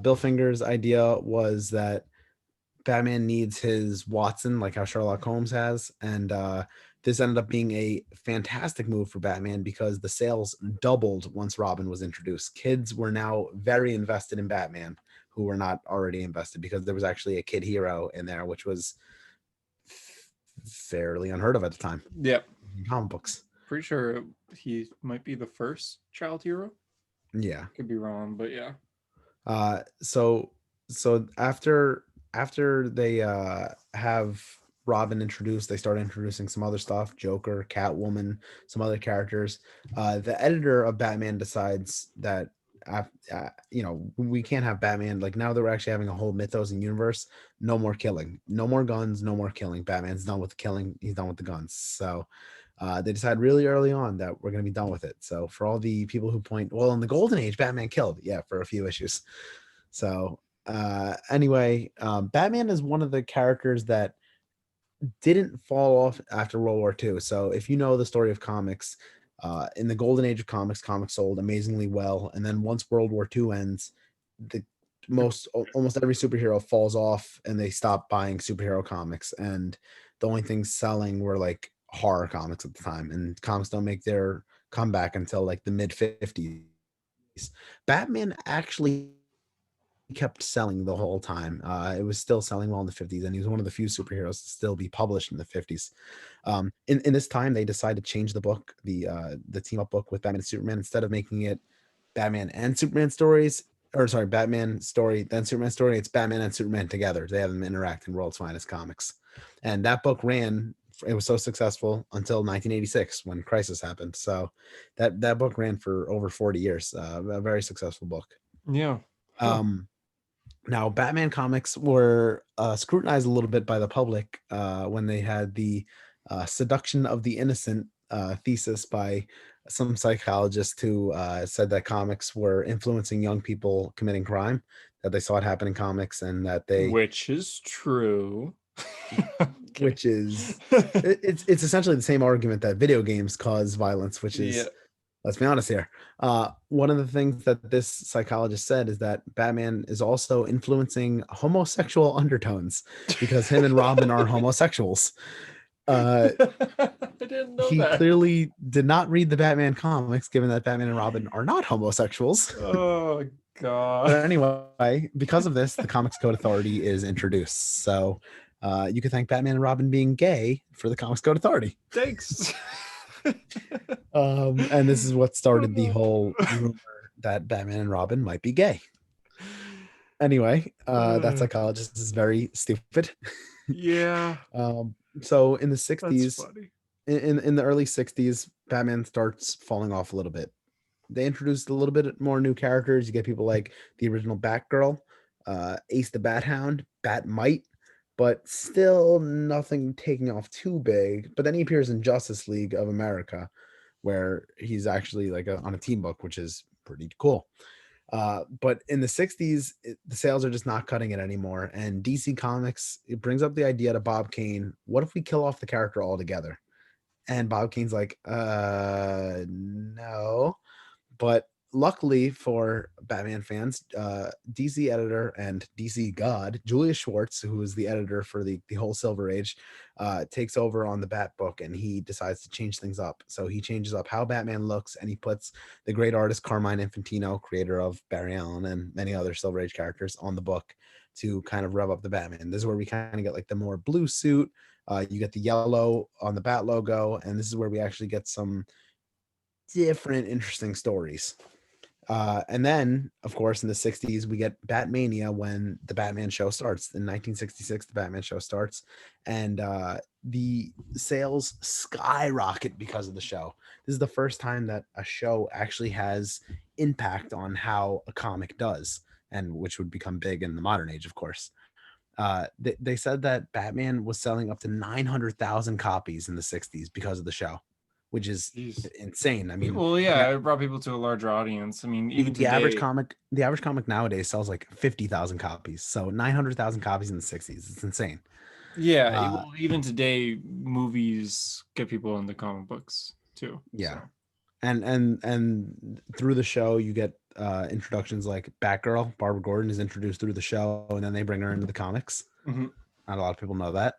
Bill Finger's idea was that Batman needs his Watson, like how Sherlock Holmes has, and this ended up being a fantastic move for Batman because the sales doubled once Robin was introduced. Kids were now very invested in Batman, who were not already invested because there was actually a kid hero in there, which was fairly unheard of at the time Yep. in comic books. Pretty sure he might be the first child hero. Yeah. Could be wrong, but yeah. Uh, so so after they have Robin introduced, they start introducing some other stuff, Joker, Catwoman, some other characters. The editor of Batman decides that we can't have Batman, like now that we're actually having a whole mythos and universe. No more killing, no more guns, no more killing. Batman's done with the killing. He's done with the guns. So they decide really early on that we're going to be done with it. So for all the people who point, well, in the golden age, Batman killed, yeah, for a few issues. So anyway, Batman is one of the characters that didn't fall off after World War II. So if you know the story of comics, in the golden age of comics, comics sold amazingly well, and then once World War II ends, the almost every superhero falls off and they stop buying superhero comics, and the only things selling were like horror comics at the time, and comics don't make their comeback until like the mid 50s. Batman actually kept selling the whole time. It was still selling well in the 50s, and he was one of the few superheroes to still be published in the 50s. In this time, they decided to change the book, the team up book with Batman and Superman. Instead of making it Batman and Superman stories, or sorry, Batman story, then Superman story, it's Batman and Superman together. They have them interact in World's Finest Comics. And that book ran, it was so successful until 1986 when Crisis happened. So that book ran for over 40 years. A very successful book. Yeah. Huh. Um, Now, Batman comics were scrutinized a little bit by the public when they had the seduction of the innocent thesis by some psychologists who said that comics were influencing young people committing crime, that they saw it happen in comics, and that they, Which is true. Kidding. which is, it's essentially the same argument that video games cause violence, which Yeah. is, let's be honest here. One of the things that this psychologist said is that Batman is also influencing homosexual undertones because him and Robin are homosexuals. Uh, I didn't know he that. clearly did not read the Batman comics, given that Batman and Robin are not homosexuals. Oh God. But anyway, because of this, the Comics Code Authority is introduced. So you can thank Batman and Robin being gay for the Comics Code Authority. Thanks. And this is what started the whole rumor that Batman and Robin might be gay. Anyway, that psychologist is very stupid. Yeah. So in the That's 60s, funny. in the early 60s, Batman starts falling off a little bit. They introduced a little bit more new characters. You get people like the original Batgirl, Ace the Bat Hound, Batmite, but still nothing taking off too big. But then he appears in Justice League of America, where he's actually like on a team book, which is pretty cool. But in the 60s, the sales are just not cutting it anymore. And DC Comics, it brings up the idea to Bob Kane, what if we kill off the character altogether? And Bob Kane's like, no. But luckily for Batman fans, DC editor and DC god Julius Schwartz, who was the editor for the whole Silver Age, takes over on the Bat book, and he decides to change things up. So he changes up how Batman looks, and he puts the great artist Carmine Infantino, creator of Barry Allen and many other Silver Age characters, on the book to kind of rev up the Batman. This is where we kind of get like the more blue suit. You get the yellow on the Bat logo, and this is where we actually get some different, interesting stories. And then, of course, in the 60s, we get Batmania when the Batman show starts. In 1966, the Batman show starts, and the sales skyrocket because of the show. This is the first time that a show actually has impact on how a comic does, and which would become big in the modern age, of course. They said that Batman was selling up to 900,000 copies in the 60s because of the show, which is Jeez. insane. I mean, Well, the, yeah, it brought people to a larger audience. I mean, even the average today. comic nowadays sells like 50,000 copies. So 900,000 copies in the 60s. It's insane. Yeah, Uh, well, even today, movies get people into comic books too. So. yeah. And through the show you get introductions like Batgirl. Barbara Gordon is introduced through the show, and then they bring her into the comics. Mhm. Not a lot of people know that.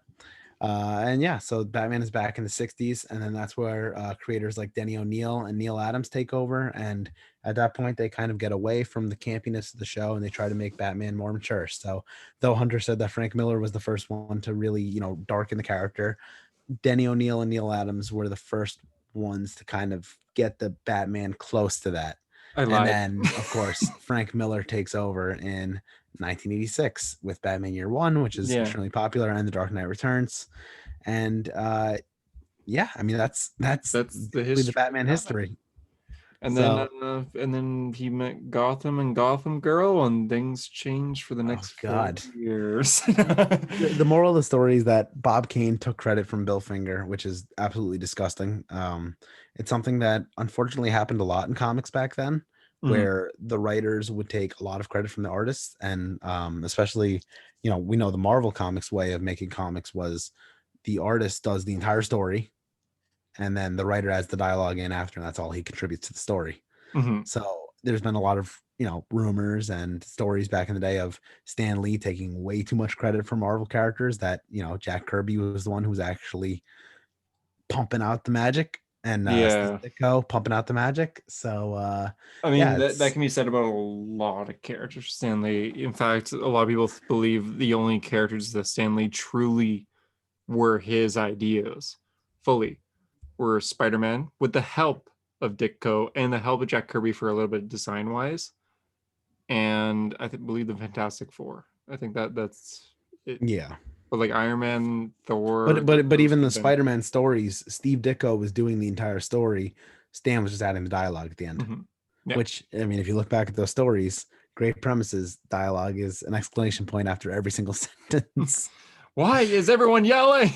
And yeah, so Batman is back in the 60s, and then that's where creators like Denny O'Neil and Neil Adams take over. And at that point, they kind of get away from the campiness of the show, and they try to make Batman more mature. So, though Hunter said that Frank Miller was the first one to really, darken the character, Denny O'Neil and Neil Adams were the first ones to kind of get the Batman close to that. I And lied. then, of course, Frank Miller takes over in 1986 with Batman Year One, which is Yeah, extremely popular, and The Dark Knight Returns. And yeah, I mean that's that's the basically the history Batman of Batman. history. And So, then he met Gotham and Gotham Girl, and things changed for the oh next 4 God. years. The moral of the story is that Bob Kane took credit from Bill Finger, which is absolutely disgusting. It's something that unfortunately happened a lot in comics back then, Mhm. where the writers would take a lot of credit from the artists, and especially, we know the Marvel Comics way of making comics was the artist does the entire story, and then the writer adds the dialogue in after, and that's all he contributes to the story. Mhm. So there's been a lot of rumors and stories back in the day of Stan Lee taking way too much credit for Marvel characters, that Jack Kirby was the one who was actually pumping out the magic, and Steve Yeah. Ditko pumping out the magic. So I yeah, mean, that it's can be said about a lot of characters. Stanley, in fact, a lot of people believe the only characters that Stanley truly were his ideas fully were Spider-Man with the help of Ditko and the help of Jack Kirby for a little bit design wise, and believe the Fantastic Four. I think that's it. yeah. But like Iron Man, Thor, But those even could the have been. Spider-Man stories, Steve Ditko was doing the entire story. Stan was just adding the dialogue at the end. Mhm. Yeah. Which, I mean, if you look back at those stories, great premises, dialogue is an exclamation point after every single sentence. Why is everyone yelling?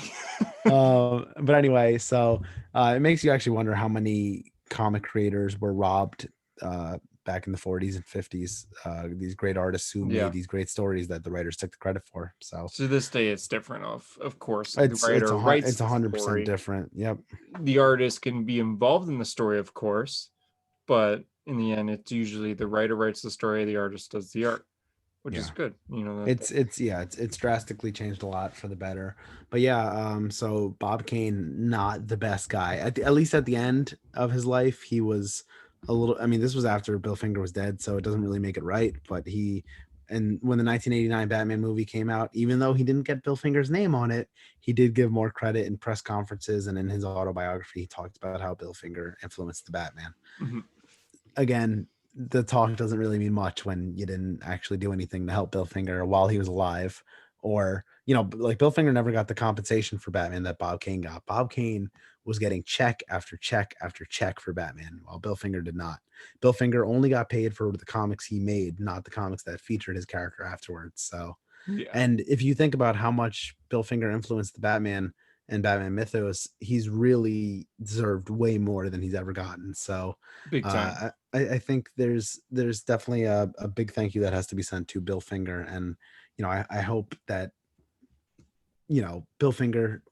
But anyway, so it makes you actually wonder how many comic creators were robbed back in the 40s and 50s. These great artists who Yeah. made these great stories that the writers took the credit for. So To this day, it's different. Of course, the it's writer writes it's the 100% story. different. Yep. The artist can be involved in the story, of course, but in the end, it's usually the writer writes the story, the artist does the art, which is Yeah. good. It's drastically changed a lot for the better. But yeah, so Bob Kane, not the best guy. At least at the end of his life, he was a little. I mean, this was after Bill Finger was dead, so it doesn't really make it right. But and when the 1989 Batman movie came out, even though he didn't get Bill Finger's name on it, he did give more credit in press conferences and in his autobiography. He talked about how Bill Finger influenced the Batman. Mhm. Again, the talk doesn't really mean much when you didn't actually do anything to help Bill Finger while he was alive. Or, like Bill Finger never got the compensation for Batman that Bob Kane got. Bob Kane was getting check after check after check for Batman, while Bill Finger did not. Bill Finger only got paid for the comics he made, not the comics that featured his character afterwards. So, Yeah, and if you think about how much Bill Finger influenced the Batman and Batman mythos, he's really deserved way more than he's ever gotten. So big time. I think there's definitely a big thank you that has to be sent to Bill Finger. And I hope that Bill Finger,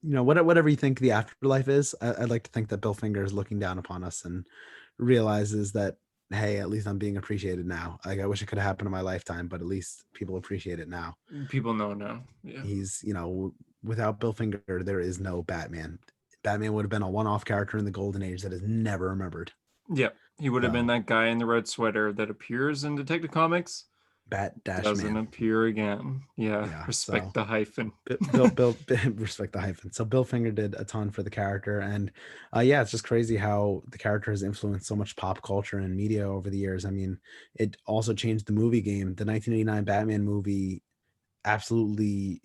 whatever you think the afterlife is, I'd like to think that Bill Finger is looking down upon us and realizes that, hey, at least I'm being appreciated now. Like, I wish it could have happened in my lifetime, but at least people appreciate it now. People know now. Yeah, He's, without Bill Finger, there is no Batman. Batman would have been a one-off character in the golden age that is never remembered. yeah. He would have been So, that guy in the red sweater that appears in Detective Comics, Bat Dash doesn't Man. appear again. Yeah, Yeah. respect So the hyphen. Bill respect the hyphen. So Bill Finger did a ton for the character, and yeah, it's just crazy how the character has influenced so much pop culture and media over the years. I mean, it also changed the movie game. The 1989 Batman movie absolutely,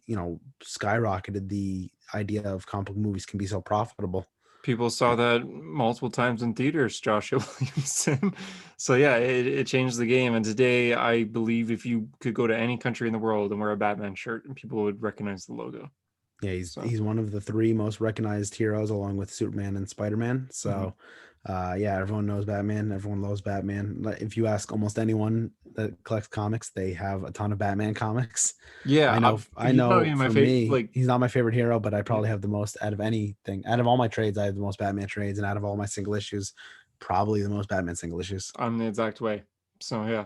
skyrocketed the idea of comic book movies can be so profitable. People saw that multiple times in theaters, Joshua Williamson. So yeah, it changed the game. And today, I believe if you could go to any country in the world and wear a Batman shirt, people would recognize the logo. Yeah, he's So he's one of the three most recognized heroes, along with Superman and Spider-Man. mhm. So, yeah, everyone knows Batman. Everyone loves Batman. If you ask almost anyone that collects comics, they have a ton of Batman comics. Yeah, I he's not know. even my For favorite. me, Like, he's not my favorite hero, but I yeah, probably have the most out of anything. Out of all my trades, I have the most Batman trades, and out of all my single issues, probably the most Batman single issues. I'm the exact way. So yeah,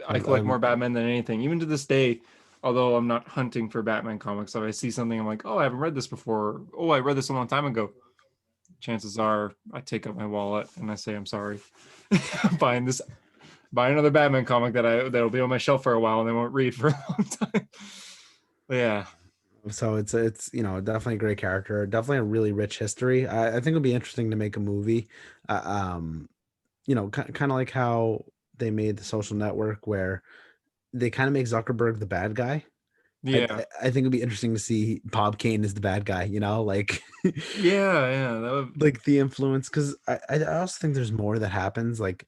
I I collect more Batman than anything. Even to this day, although I'm not hunting for Batman comics, if I see something, I'm like, oh, I haven't read this before. Oh, I read this a long time ago. Chances are, I take out my wallet and I say, I'm sorry, I'm buying this. Buy another Batman comic that'll be on my shelf for a while and I won't read for a long time. But yeah, So it's definitely a great character, definitely a really rich history. I think it'll be interesting to make a movie. Uh, um, kind of like how they made the Social Network, where they kind of make Zuckerberg the bad guy. yeah, I think it'd be interesting to see Bob Kane as the bad guy. Like yeah. That would, like the influence, because I also think there's more that happens. Like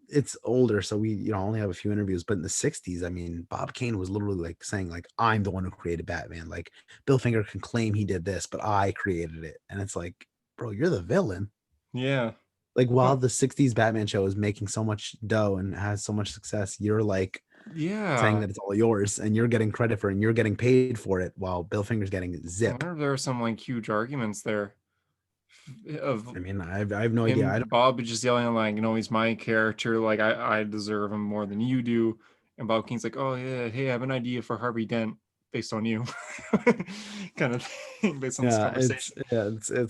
it's older, so we only have a few interviews. But in the 60s, I mean, Bob Kane was literally like saying like, I'm the one who created Batman. Like, Bill Finger can claim he did this, but I created it. And it's like, bro, you're the villain. yeah, Like, while no, the 60s Batman show is making so much dough and has so much success, you're like saying yeah. that it's all yours and you're getting credit for it and you're getting paid for it, while Bill Finger's getting I zip. wonder if there are some like huge arguments there. of I mean, I have no idea. I him, don't. Bob just yelling like, no, he's my character. Like I deserve him more than you do. And Bob King's like, oh yeah, hey, I have an idea for Harvey Dent based on you, kind of thing, based on this conversation.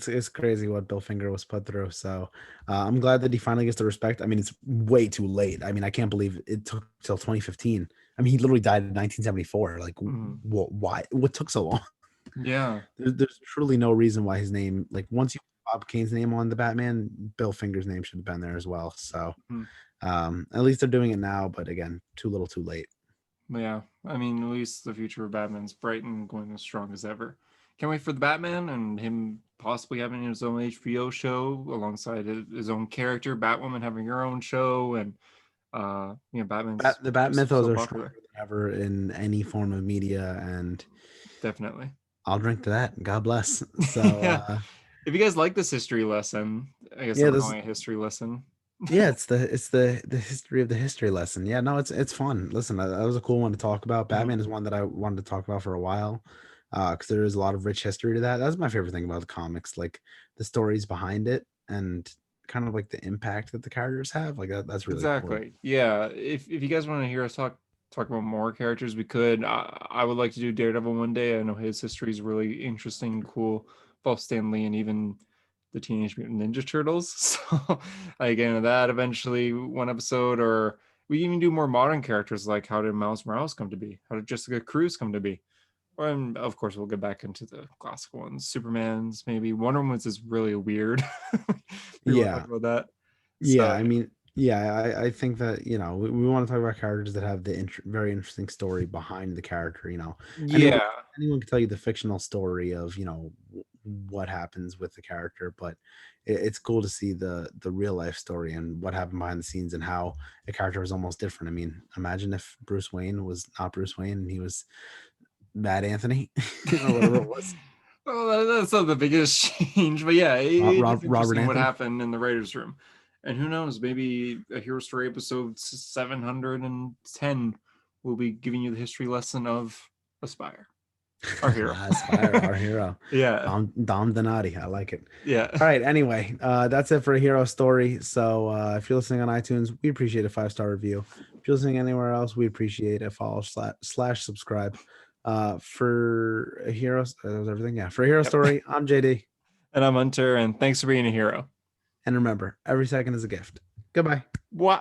It's crazy what Bill Finger was put through. So I'm glad that he finally gets the respect. I mean, it's way too late. I mean, I can't believe it took till 2015. I mean, he literally died in 1974. Like, Mhm. why? What took so long? Yeah. There's truly no reason why his name, like, once you put Bob Kane's name on the Batman, Bill Finger's name should have been there as well. So Mhm. at least they're doing it now, but again, too little, too late. Yeah, I mean, at least the future of Batman's bright and going as strong as ever. Can't wait for the Batman and him possibly having his own HBO show alongside his own character, Batwoman having her own show, and Batman's The Bat just mythos so are popular. stronger than ever in any form of media, and Definitely. I'll drink to that. God bless. So Yeah. If you guys like this history lesson, I guess yeah, I'm this calling it a history lesson. yeah, it's the history of the history lesson. Yeah, no, it's fun. Listen, that was a cool one to talk about. Mhm. Batman is one that I wanted to talk about for a while, because there is a lot of rich history to that. That's my favorite thing about the comics, like the stories behind it and kind of like the impact that the characters have. Like that's really cool. Exactly. Yeah. If you guys want to hear us talk about more characters, we could. I would like to do Daredevil one day. I know his history is really interesting and cool. Both Stan Lee and even the Teenage Mutant Ninja Turtles. So I get into that eventually one episode, or we even do more modern characters like how did Miles Morales come to be? How did Jessica Cruz come to be? And of course, we'll get back into the classical ones. Superman's maybe. Wonder Woman's is really weird. We want to talk Yeah, about that. yeah. So I mean, yeah. I think that we want to talk about characters that have the very interesting story behind the character. Anyone yeah. anyone can tell you the fictional story of what happens with the character, but it's cool to see the real life story and what happened behind the scenes and how a character was almost different. I mean, imagine if Bruce Wayne was not Bruce Wayne and he was Mad Anthony or whatever it was, Well, that's not the biggest change, but yeah, it is Robert interesting what Anthony. happened in the writers' room. And who knows, maybe a Hero Story episode 710 will be giving you the history lesson of Aspire, our hero. Aspire, our hero. Yeah, Dom Donati. I like it. yeah. All right. Anyway, that's it for a hero story. So if you're listening on iTunes, we appreciate a 5-star review. If you're listening anywhere else, we appreciate a follow slash subscribe. For a hero, that was everything. Yeah. For a hero Yep. story, I'm JD. And I'm Hunter, and thanks for being a hero. And remember, every second is a gift. Goodbye. What?